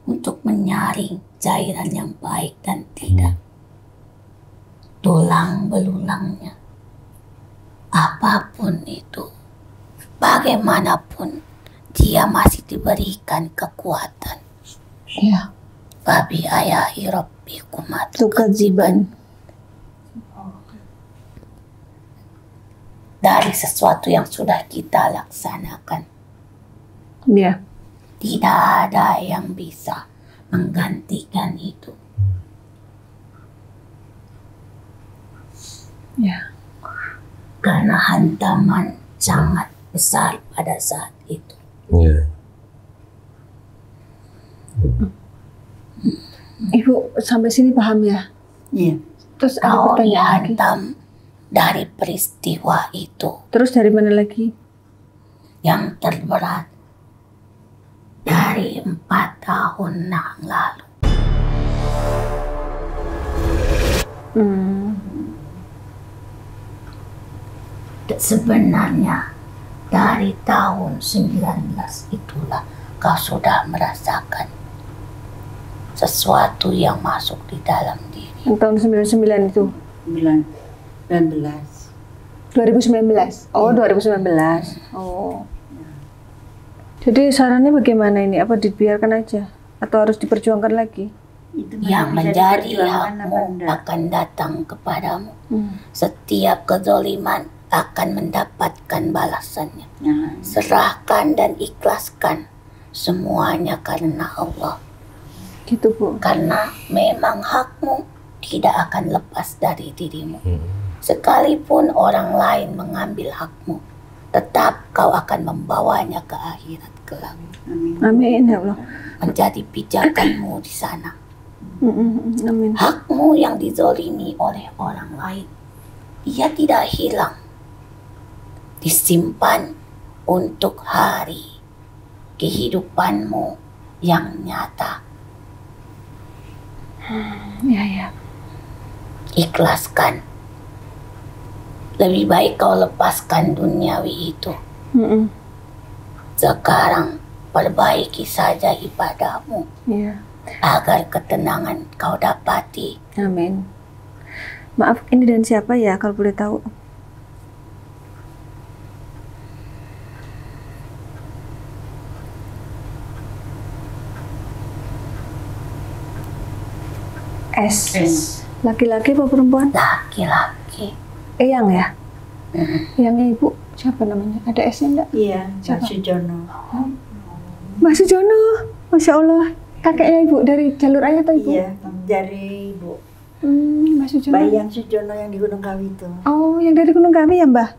untuk menyaring cairan yang baik dan tidak. Tulang belulangnya, apapun itu, bagaimanapun, dia masih diberikan kekuatan. Iya. Babi ayahi rabbikum Tukadziban. dari sesuatu yang sudah kita laksanakan. Iya. Tidak ada yang bisa menggantikan itu. Ya. Karena hantaman sangat besar pada saat itu. Iya. Ibu sampai sini paham ya? Iya. Terus ada Kau pertanyaan lagi. dihantam dari peristiwa itu. Terus dari mana lagi? Yang terberat dari 4 tahun yang lalu. Sebenarnya dari tahun 19 itulah kau sudah merasakan sesuatu yang masuk di dalam diri. Yang tahun 99 itu? 19. 2019? Oh, 2019. Oh. Jadi sarannya bagaimana ini? Apa dibiarkan aja? Atau harus diperjuangkan lagi? Itu Yang masih bisa menjadi diperjuangkan apa hakmu enggak? akan datang kepadamu. Setiap kezoliman akan mendapatkan balasannya. Ya. Serahkan dan ikhlaskan semuanya karena Allah. Gitu, Bu. Karena memang hakmu tidak akan lepas dari dirimu. Sekalipun orang lain mengambil hakmu, tetap kau akan membawanya ke akhirat kelak. Amin ya Allah. Menjadi pijakanmu di sana. Amin. Hakmu yang dizolimi oleh orang lain, ia tidak hilang. Disimpan untuk hari kehidupanmu yang nyata. Ya. Ikhlaskan. Lebih baik kau lepaskan duniawi itu. Sekarang perbaiki saja ibadahmu. Iya. Agar ketenangan kau dapati. Amin. Maaf, ini dan siapa ya kalau boleh tahu? S. Laki-laki apa perempuan? Laki-laki. Eyang ya? Eyangnya ibu siapa namanya? Ada S-nya enggak? Iya, Siapa? Mas Sujono. Mbak Sujono. Masya Allah. Kakeknya ibu dari jalur ayah atau ibu? Iya, dari Ibu. Mbak Sujono. Bayang Sujono yang di Gunung Kawi itu. Oh, yang dari Gunung Kawi ya, Mbah?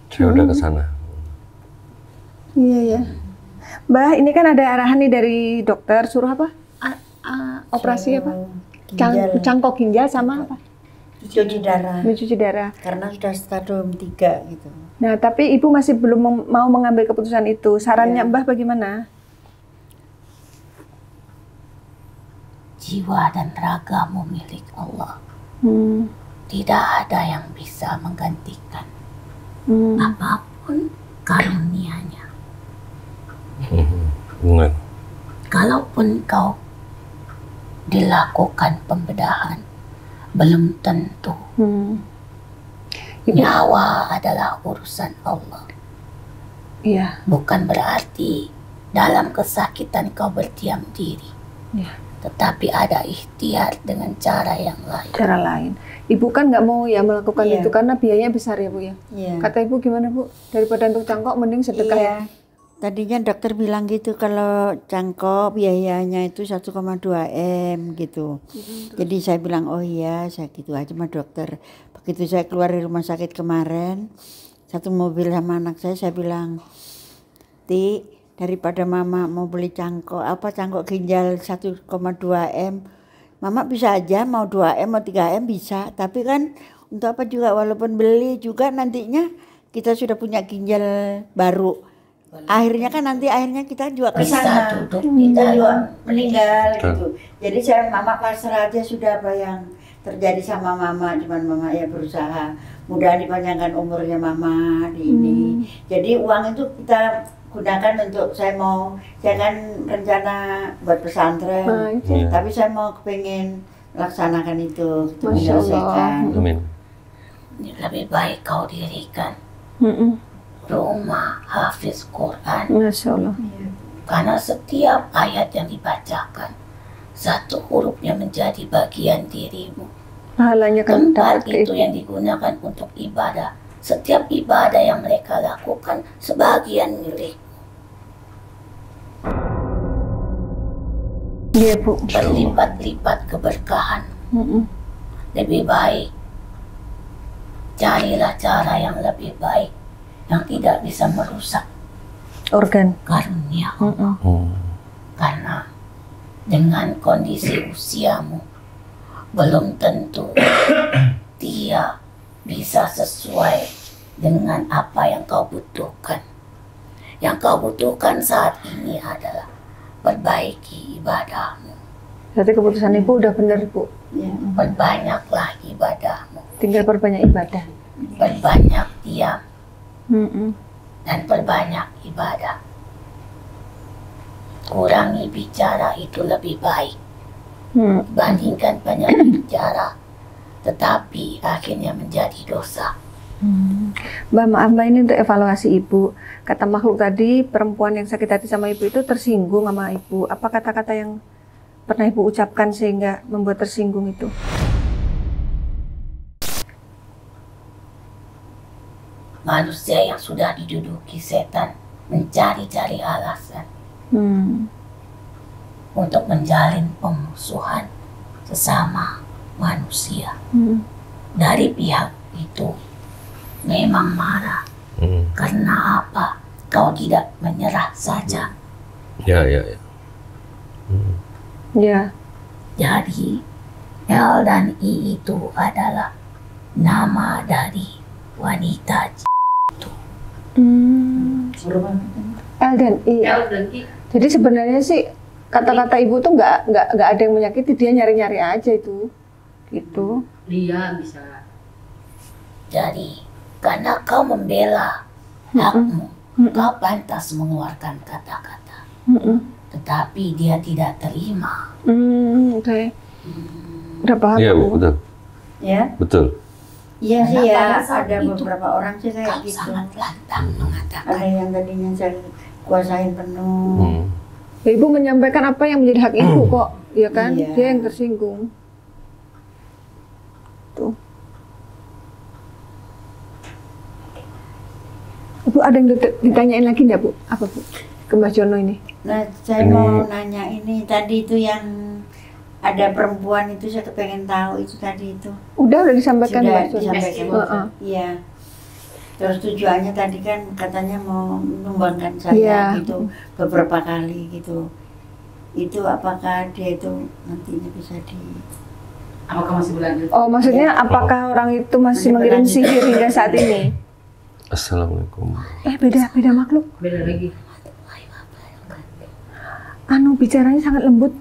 Saya udah ke sana. Iya, ya. Mbah, ini kan ada arahan nih dari dokter, suruh apa? Operasi apa? Ginjal. Cangkok ginjal sama apa? Cuci darah. Mencuci darah. Karena sudah stadium 3 gitu. Nah, tapi ibu masih belum mau mengambil keputusan itu. Sarannya Mbah bagaimana? Jiwa dan ragamu milik Allah. Tidak ada yang bisa menggantikan apapun karunia-Nya. Benar. Kalaupun kau dilakukan pembedahan, belum tentu Nyawa adalah urusan Allah. Iya. Bukan berarti dalam kesakitan kau berdiam diri. Iya. Tetapi ada ikhtiar dengan cara yang lain. Cara lain. Ibu kan nggak mau ya melakukan Iya. itu karena biayanya besar ya Bu ya. Iya. Kata Ibu gimana Bu? Daripada untuk cangkok mending sedekah Iya. ya. Tadinya dokter bilang gitu kalau cangkok biayanya itu 1,2 M gitu. Jadi saya bilang oh iya saya gitu aja sama dokter. Begitu saya keluar dari rumah sakit kemarin, satu mobil sama anak saya bilang, Ti, daripada mama mau beli cangkok ginjal 1,2 M, mama bisa aja mau 2 M mau 3 M bisa. Tapi kan untuk apa juga walaupun beli juga nantinya kita sudah punya ginjal baru. Akhirnya kan nanti kita juga ke Bisa sana. duduk di Kita juga dalam meninggal gitu. Jadi saya mama pasrah aja sudah apa yang terjadi sama mama, cuman mama ya berusaha mudah dipanjangkan umurnya mama di ini. Jadi uang itu kita gunakan untuk saya kan rencana buat pesantren. Iya. Tapi saya mau kepengen laksanakan itu, untuk Masya Allah. menyelesaikan. Amin. Lebih baik kau dirikan rumah hafiz Quran. Masya Allah. Karena setiap ayat yang dibacakan, satu hurufnya menjadi bagian dirimu. Pahalanya kan Tempat dapat itu yang digunakan untuk ibadah. Setiap ibadah yang mereka lakukan sebagian milik. Iya Bu. Berlipat-lipat keberkahan. Lebih baik carilah cara yang lebih baik yang tidak bisa merusak Organ. karunia Allah. Karena dengan kondisi usiamu belum tentu dia bisa sesuai dengan apa yang kau butuhkan. Yang kau butuhkan saat ini adalah perbaiki ibadahmu. Berarti keputusan Ibu udah benar Bu. Ya. Perbanyaklah ibadahmu. Tinggal perbanyak ibadah. Perbanyak diam dan perbanyak ibadah. Kurangi bicara itu lebih baik dibandingkan banyak bicara tetapi akhirnya menjadi dosa. Mbak, maaf Mbak, ini untuk evaluasi Ibu. Kata makhluk tadi, perempuan yang sakit hati sama Ibu itu tersinggung sama Ibu. Apa kata-kata yang pernah Ibu ucapkan sehingga membuat tersinggung itu? Manusia yang sudah diduduki setan mencari-cari alasan untuk menjalin pemusuhan sesama manusia. Dari pihak itu memang marah. Karena apa? Kau tidak menyerah saja. Ya. Ya. Jadi L dan I itu adalah nama dari wanita itu. L dan I. Jadi sebenarnya sih kata-kata Ibu tuh nggak ada yang menyakiti, dia nyari-nyari aja itu. Gitu. Dia bisa. Jadi karena kau membela hakmu, kau pantas mengeluarkan kata-kata. Tetapi dia tidak terima. Oke. Udah paham Iya, Bu? Bu, betul. Ya. Betul. Iya sih Karena ya, pada saat ada itu, beberapa orang sih kayak Kau gitu. sangat lantang mengatakan Ada yang tadinya saya kuasain penuh. Ya, Ibu menyampaikan apa yang menjadi hak Ibu kok, ya kan? Iya. Dia yang tersinggung. Tuh. Ibu ada yang ditanyain lagi enggak Bu? Apa Bu? Ke Mbak Jono ini? Nah, saya mau nanya ini tadi itu yang ada perempuan itu saya kepengen tahu itu tadi itu. Udah disampaikan Sudah Mbak Jono? disampaikan. Iya. Terus tujuannya tadi kan katanya mau menumbangkan saya Iya. gitu beberapa kali gitu. Itu apakah dia itu nantinya bisa di Apakah masih berlanjut? Oh, maksudnya apakah orang itu masih mengirim sihir hingga saat ini? Assalamualaikum. Beda makhluk. Beda lagi. Anu bicaranya sangat lembut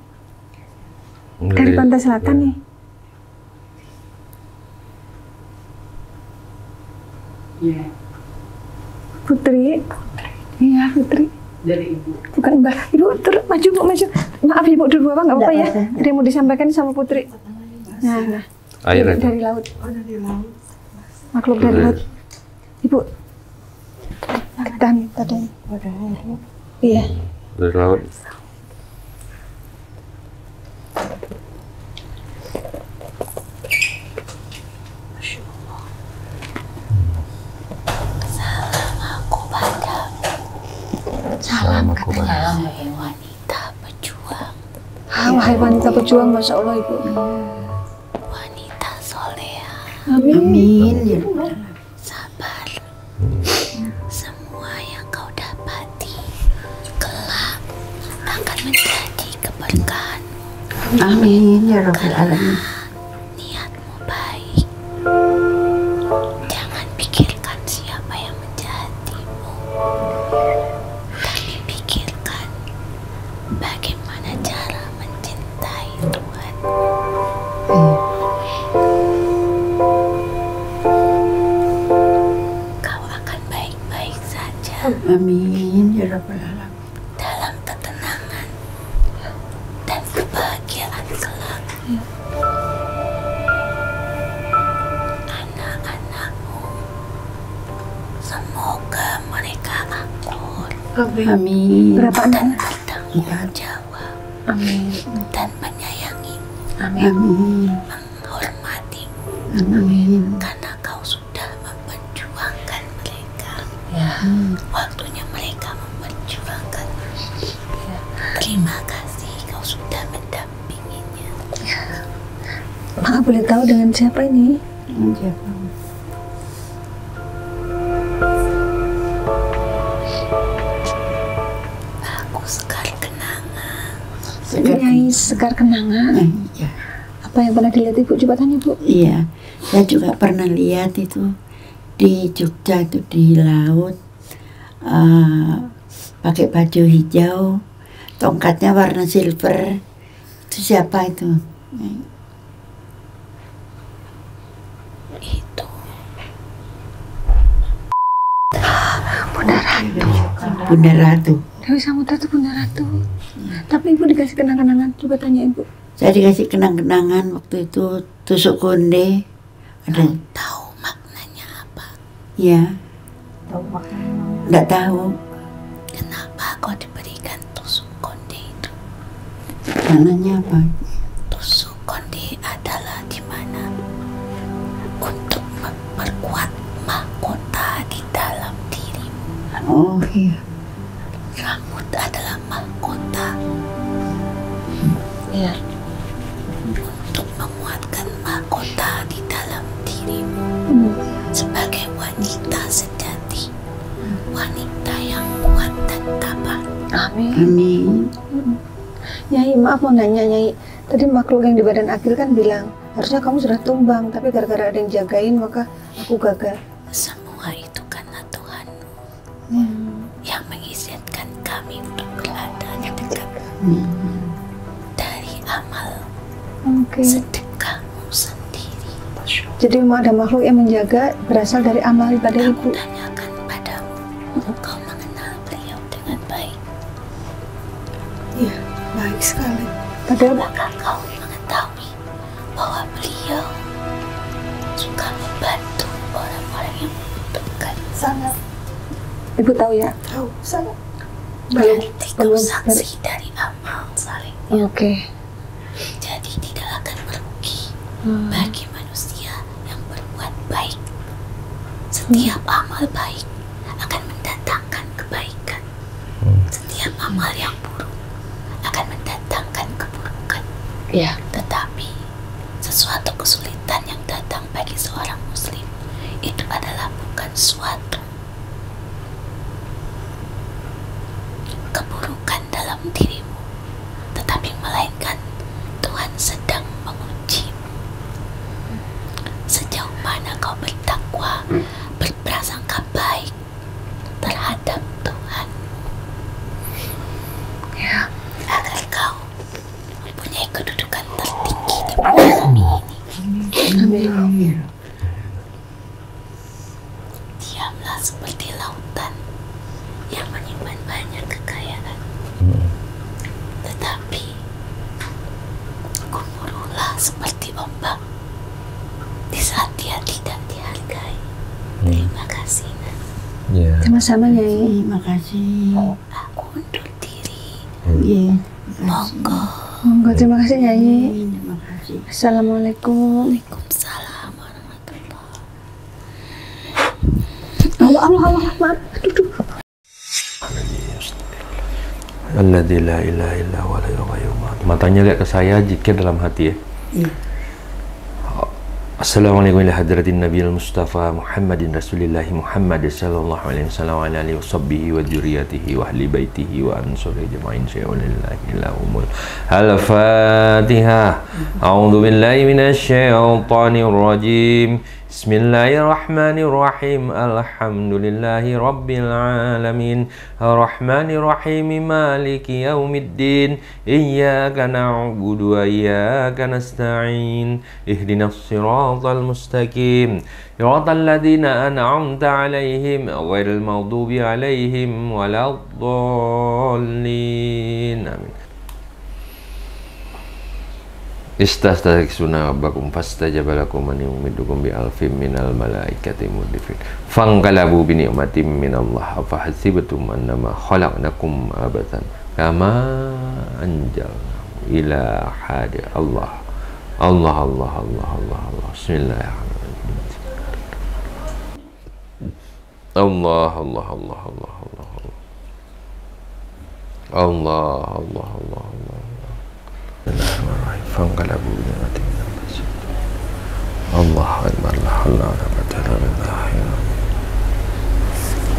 dari pantai selatan nih. Iya. Putri. Iya, Putri. Dari ibu. Bukan Mbak. Ibu maju, Bu, maju. Maaf Ibu duduk apa enggak apa-apa ya. Ada yang mau disampaikan sama Putri. Nah. Air aja. Dari laut. makhluk dari laut. Ibu, ketan tadi. Iya. Dari laut. Salam katanya, wahai wanita pejuang. Wahai wanita pejuang, Masya Allah Ibu. Wanita soleha. Amin. Ya. Sabar. Semua yang kau dapati kelak akan menjadi keberkahan. Amin ya Rabbal Alamin. Niatmu baik. Jangan pikirkan siapa yang menjahatimu, tapi pikirkan bagaimana cara mencintai Tuhan. Kau akan baik-baik saja Amin ya Rabbal Alamin. dalam ketenangan dan kebahagiaan kelak. Anak-anakmu, semoga mereka akur Amin. Berapa dan anak? bertanggung jawab Amin. dan menyayangimu, Amin. menghormatimu, Amin. karena kau sudah memperjuangkan mereka. Waktunya mereka memperjuangkan. Terima kasih kau sudah mendampinginya. Maaf, boleh tahu dengan siapa ini? Siapa? Aku Sekar Kenangan. Nyai Sekar Kenangan. Iya. Apa yang pernah dilihat Ibu? Coba tanya Bu. Iya, saya juga pernah lihat itu di Jogja itu di laut, pakai baju hijau, tongkatnya warna silver. Itu siapa itu? Itu Bunda Ratu. Dewi Samudra itu Bunda Ratu. Tapi Ibu dikasih kenang-kenangan. Coba tanya Ibu. Saya dikasih kenang-kenangan waktu itu tusuk konde. Ada, tahu maknanya apa? ya? Nggak tahu. Kenapa kau diberikan tusuk konde itu? Mananya apa? Tusuk konde adalah di mana untuk memperkuat mahkota di dalam dirimu. Oh iya. Rambut adalah mahkota. Iya. Untuk memuatkan mahkota di dalam dirimu sebagai wanita sejati, wanita yang kuat dan tabah. Amin. Amin. Nyai, maaf mau nanya Nyai. Tadi makhluk yang di badan Akil kan bilang harusnya kamu sudah tumbang, tapi gara-gara ada yang jagain maka aku gagal. Semua itu karena Tuhan yang mengizinkan kami untuk berada di dekat dari amal Oke. sedekahmu sendiri. Jadi mau ada makhluk yang menjaga berasal dari amal ibadah Aku Ibu. tanyakan padamu, kau mengenal beliau dengan baik? Iya, baik sekali. Padahal Apakah kau mengetahui bahwa beliau suka membantu orang-orang yang membutuhkan? Sangat Ibu tahu ya. tahu, sangat. Berarti kau belum- saksi dari amal saling. Oke. Jadi tidak akan merugi bagi manusia yang berbuat baik. Setiap amal baik akan mendatangkan kebaikan. Setiap amal yang buruk akan mendatangkan keburukan. Iya. Tetapi sesuatu kesulitan yang datang bagi seorang muslim itu adalah bukan suatu keburukan dalam dirimu, tetapi melainkan Tuhan sedang mengujimu. Sejauh mana kau bertakwa, berprasangka baik terhadap Tuhan, Ya. agar kau mempunyai kedudukan tertinggi di muka bumi ini. Amin. Diamlah seperti lautan yang menyimpan banyak kekayaan, tetapi gemuruhlah seperti ombak di saat dia tidak dihargai. kasih. Iya. Sama-sama Nyai. Terima kasih. Aku undur diri. Iya. Monggo. Monggo, terima kasih Nyai. Terima kasih. Assalamualaikum. Waalaikumsalam warahmatullahi. Allah, maaf. Alladzi la ilaha illa huwa al-hayyul qayyum. Matanya lihat ke saya, zikir dalam hati ya. Iya. Assalamualaikum ila hadratin Nabiyil Mustafa Muhammadin Rasulillahi Muhammad sallallahu alaihi wasallam wa alihi washabbihi wa dzurriyyatihi wa ahli baitihi wa ansari jama'in syai'ulillahi lahumul al-Fatihah. A'udzu billahi minasy syaithanir rajim. Bismillahirrahmanirrahim. Alhamdulillahi rabbil alamin. Arrahmanirrahim. Maliki yaumiddin. Iyyaka na'budu wa iyyaka nasta'in. Ihdinas siratal mustaqim. Siratal ladzina an'amta 'alaihim ghairil maghdubi 'alaihim waladdallin. Amin. Istastaghfiruna rabbakum fastajaba lakum an yumidukum bi alfin minal malaikati murdifin fanqalabu bi ni'matin minallah afa hasibtum annama khalaqnakum abathan kama anjalna ila hadi Allah Bismillahirrahmanirrahim. Allah Fangkalabu ni'matin minallah. Allahu akbar, la haula wala quwwata illa billah.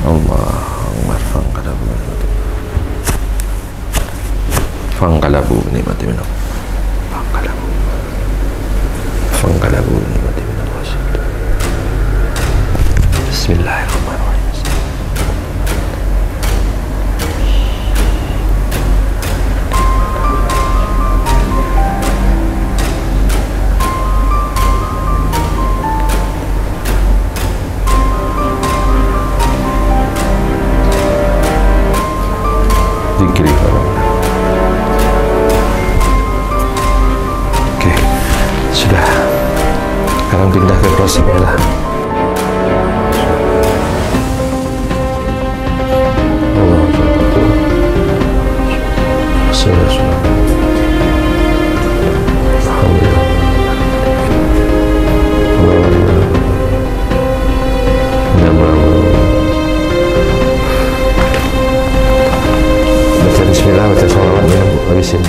Allahu akbar, fangkalabu ni'matin minallah. Fangkalabu ni'matin minallah. Bismillahirrahmanirrahim. Zikri Oke, sudah. Sekarang pindah ke prosesnya lah. Bismillah, baca sholawatnya Bu, habisin.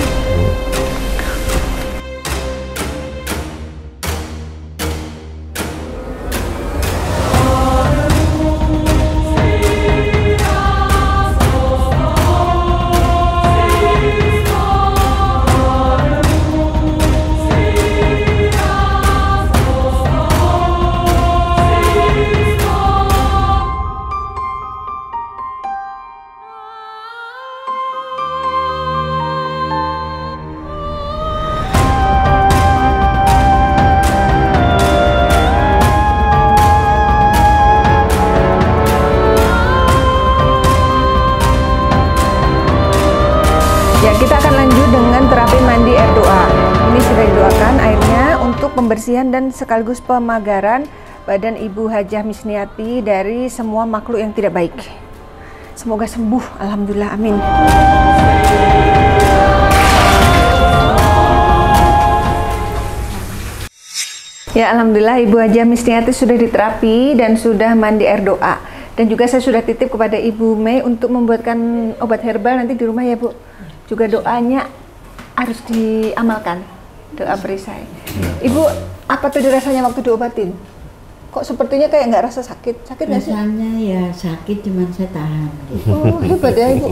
Ya, kita akan lanjut dengan terapi mandi air doa. Ini sudah didoakan airnya untuk pembersihan dan sekaligus pemagaran badan Ibu Hajah Misniati dari semua makhluk yang tidak baik. Semoga sembuh, alhamdulillah, amin. Ya, alhamdulillah Ibu Hajah Misniati sudah diterapi dan sudah mandi air doa. Dan juga saya sudah titip kepada Ibu Mei untuk membuatkan obat herbal nanti di rumah ya Bu. Juga doanya harus diamalkan, doa perisai. Ibu, apa tuh rasanya waktu diobatin? Kok sepertinya kayak nggak rasa sakit? Sakit nggak sih? Rasanya ya sakit, cuman saya tahan. Oh, hebat ya Ibu.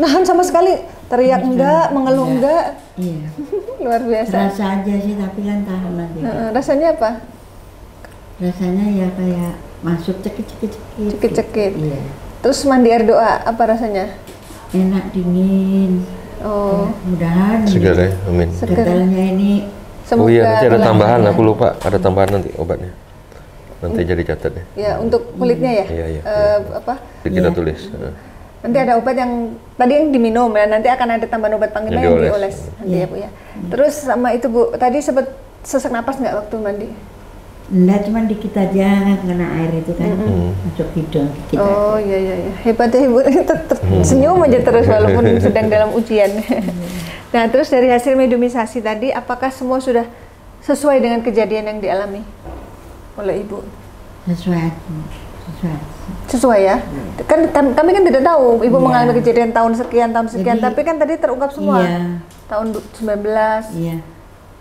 Nahan sama sekali, teriak enggak, mengeluh enggak? Iya. Luar biasa. Rasa aja sih, tapi kan tahan aja. Rasanya apa? Rasanya ya kayak masuk cekit. Cekit-cekit. Iya. Terus mandi air doa, apa rasanya? Enak, dingin. Oh. Ya, mudahan. Segar ya, amin. Getalnya ini. Oh iya, nanti ada Semoga tambahan, aku lupa. Ada tambahan nanti obatnya. Nanti jadi catat ya. ya untuk kulitnya ya. Iya. Apa? Kita Iya. tulis. Nanti ada obat yang tadi yang diminum ya, nanti akan ada tambahan obat penggema yang dioles nanti ya Bu ya. Terus sama itu Bu, tadi sempat sesak napas nggak waktu mandi? Enggak, cuma dikit aja kena air itu kan masuk hidung dikit Oh aja. iya. Hebat ya Ibu, senyum aja terus walaupun sedang dalam ujian. Nah terus dari hasil mediumisasi tadi, apakah semua sudah sesuai dengan kejadian yang dialami oleh Ibu? Sesuai ya? Kan kami kan tidak tahu Ibu mengalami kejadian tahun sekian, jadi, tapi kan tadi terungkap semua. Tahun 19.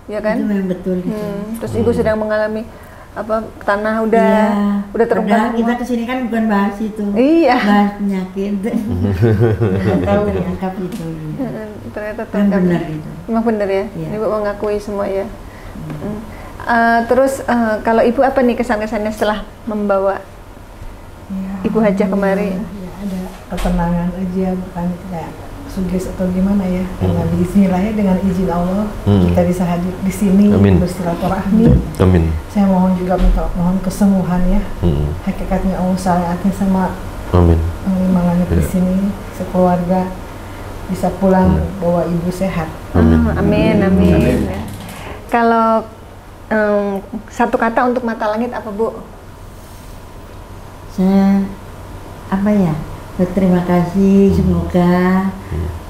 Iya kan? Itu memang betul gitu. Terus Ibu sedang mengalami tanah udah terungkap. Kita kesini kan bukan bahas itu. Iya. Bahas penyakit. Tahu terungkap itu. Ternyata kan benar itu. Memang benar ya. Ibu mengakui semua ya. Terus kalau Ibu apa nih kesan-kesannya setelah membawa Ibu Hajah kemarin? Ya, ada ketenangan aja, bukan kayak sugesti atau gimana ya. Karena bismillah ya, dengan izin Allah kita bisa hadir di sini bersilaturahmi. Amin. Saya mohon juga mohon kesembuhan ya. Hakikatnya Allah syariatnya sama Panglima Langit di sini, sekeluarga bisa pulang bawa Ibu sehat. Amin. Ya. Kalau satu kata untuk Mata Langit apa Bu? Saya berterima kasih, semoga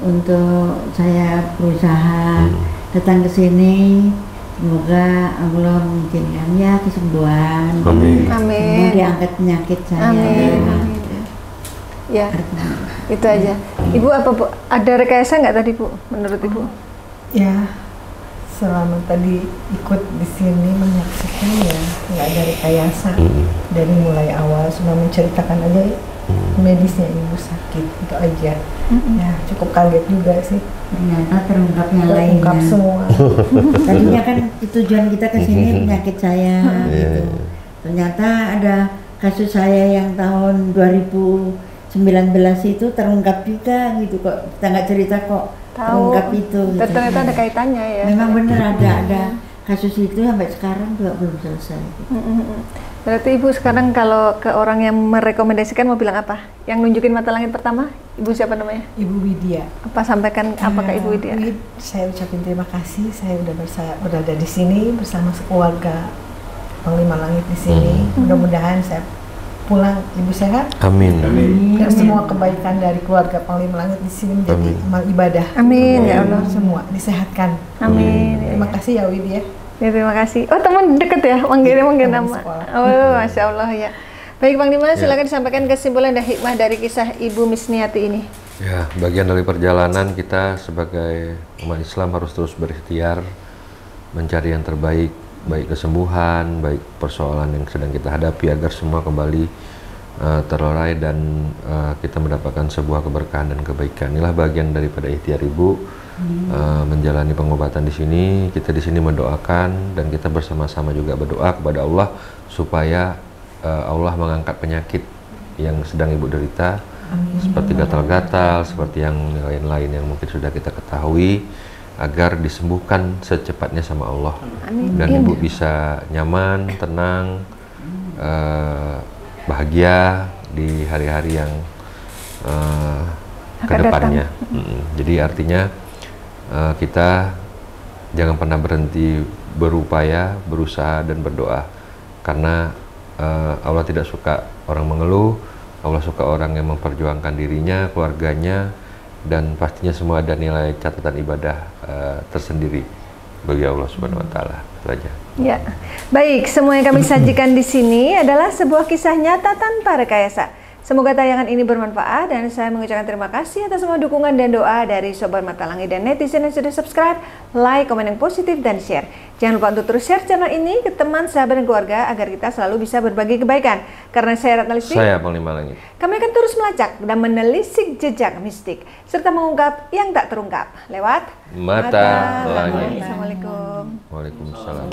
untuk saya berusaha datang ke sini, semoga Allah mengizinkan ya kesembuhan. Amin. Semoga diangkat penyakit saya. Amin. Ya, itu aja. Ibu apa Bu? Ada rekayasa nggak tadi Bu? Menurut Ibu? Ya, selama tadi ikut di sini menyaksikan ya nggak ada rekayasa. Dari mulai awal cuma menceritakan aja medisnya Ibu sakit, itu aja. Ya cukup kaget juga sih. Ternyata terungkap yang lainnya. Terungkap semua. Tadinya kan tujuan kita ke sini penyakit saya gitu. Ternyata ada kasus saya yang tahun 2019 itu terungkap juga gitu kok. Kita nggak cerita kok terungkap itu. Gitu. Ternyata ada kaitannya ya. Memang benar ada kasus itu sampai sekarang juga belum selesai. Gitu. Berarti Ibu sekarang kalau ke orang yang merekomendasikan mau bilang apa? Yang nunjukin Mata Langit pertama, Ibu siapa namanya? Ibu Widya. Sampaikan apa ke Ibu Widya? Saya ucapin terima kasih, saya udah berada di sini bersama sekeluarga Panglima Langit di sini. Mudah-mudahan saya pulang Ibu sehat. Amin. Dan semua kebaikan dari keluarga Panglima Langit di sini menjadi amal ibadah. Amin ya Allah. Semua disehatkan. Amin. Terima kasih ya Widya. Ya, terima kasih. Oh teman deket ya, manggil nama. Oh Masya Allah ya. Baik Panglima, silakan disampaikan kesimpulan dan hikmah dari kisah Ibu Misniati ini. Ya, bagian dari perjalanan kita sebagai umat Islam harus terus berikhtiar mencari yang terbaik, baik kesembuhan, baik persoalan yang sedang kita hadapi agar semua kembali terlerai dan kita mendapatkan sebuah keberkahan dan kebaikan. Inilah bagian daripada ikhtiar Ibu menjalani pengobatan di sini. Kita di sini mendoakan dan kita bersama-sama juga berdoa kepada Allah supaya Allah mengangkat penyakit yang sedang Ibu derita. Seperti gatal-gatal, seperti yang lain-lain yang mungkin sudah kita ketahui, agar disembuhkan secepatnya sama Allah. Dan Ibu bisa nyaman, tenang, bahagia di hari-hari yang kedepannya. Jadi artinya kita jangan pernah berhenti berupaya, berusaha dan berdoa, karena Allah tidak suka orang mengeluh. Allah suka orang yang memperjuangkan dirinya, keluarganya, dan pastinya semua ada nilai catatan ibadah tersendiri bagi Allah Subhanahu wa taala. Itu aja. Ya. Baik, semua yang kami sajikan di sini adalah sebuah kisah nyata tanpa rekayasa. Semoga tayangan ini bermanfaat dan saya mengucapkan terima kasih atas semua dukungan dan doa dari Sobat Mata Langit dan netizen yang sudah subscribe, like, komen yang positif, dan share. Jangan lupa untuk terus share channel ini ke teman, sahabat, dan keluarga agar kita selalu bisa berbagi kebaikan. Karena saya Ratna Listik, saya Panglima Langit, kami akan terus melacak dan menelisik jejak mistik serta mengungkap yang tak terungkap lewat Mata Langit. Assalamualaikum. Waalaikumsalam.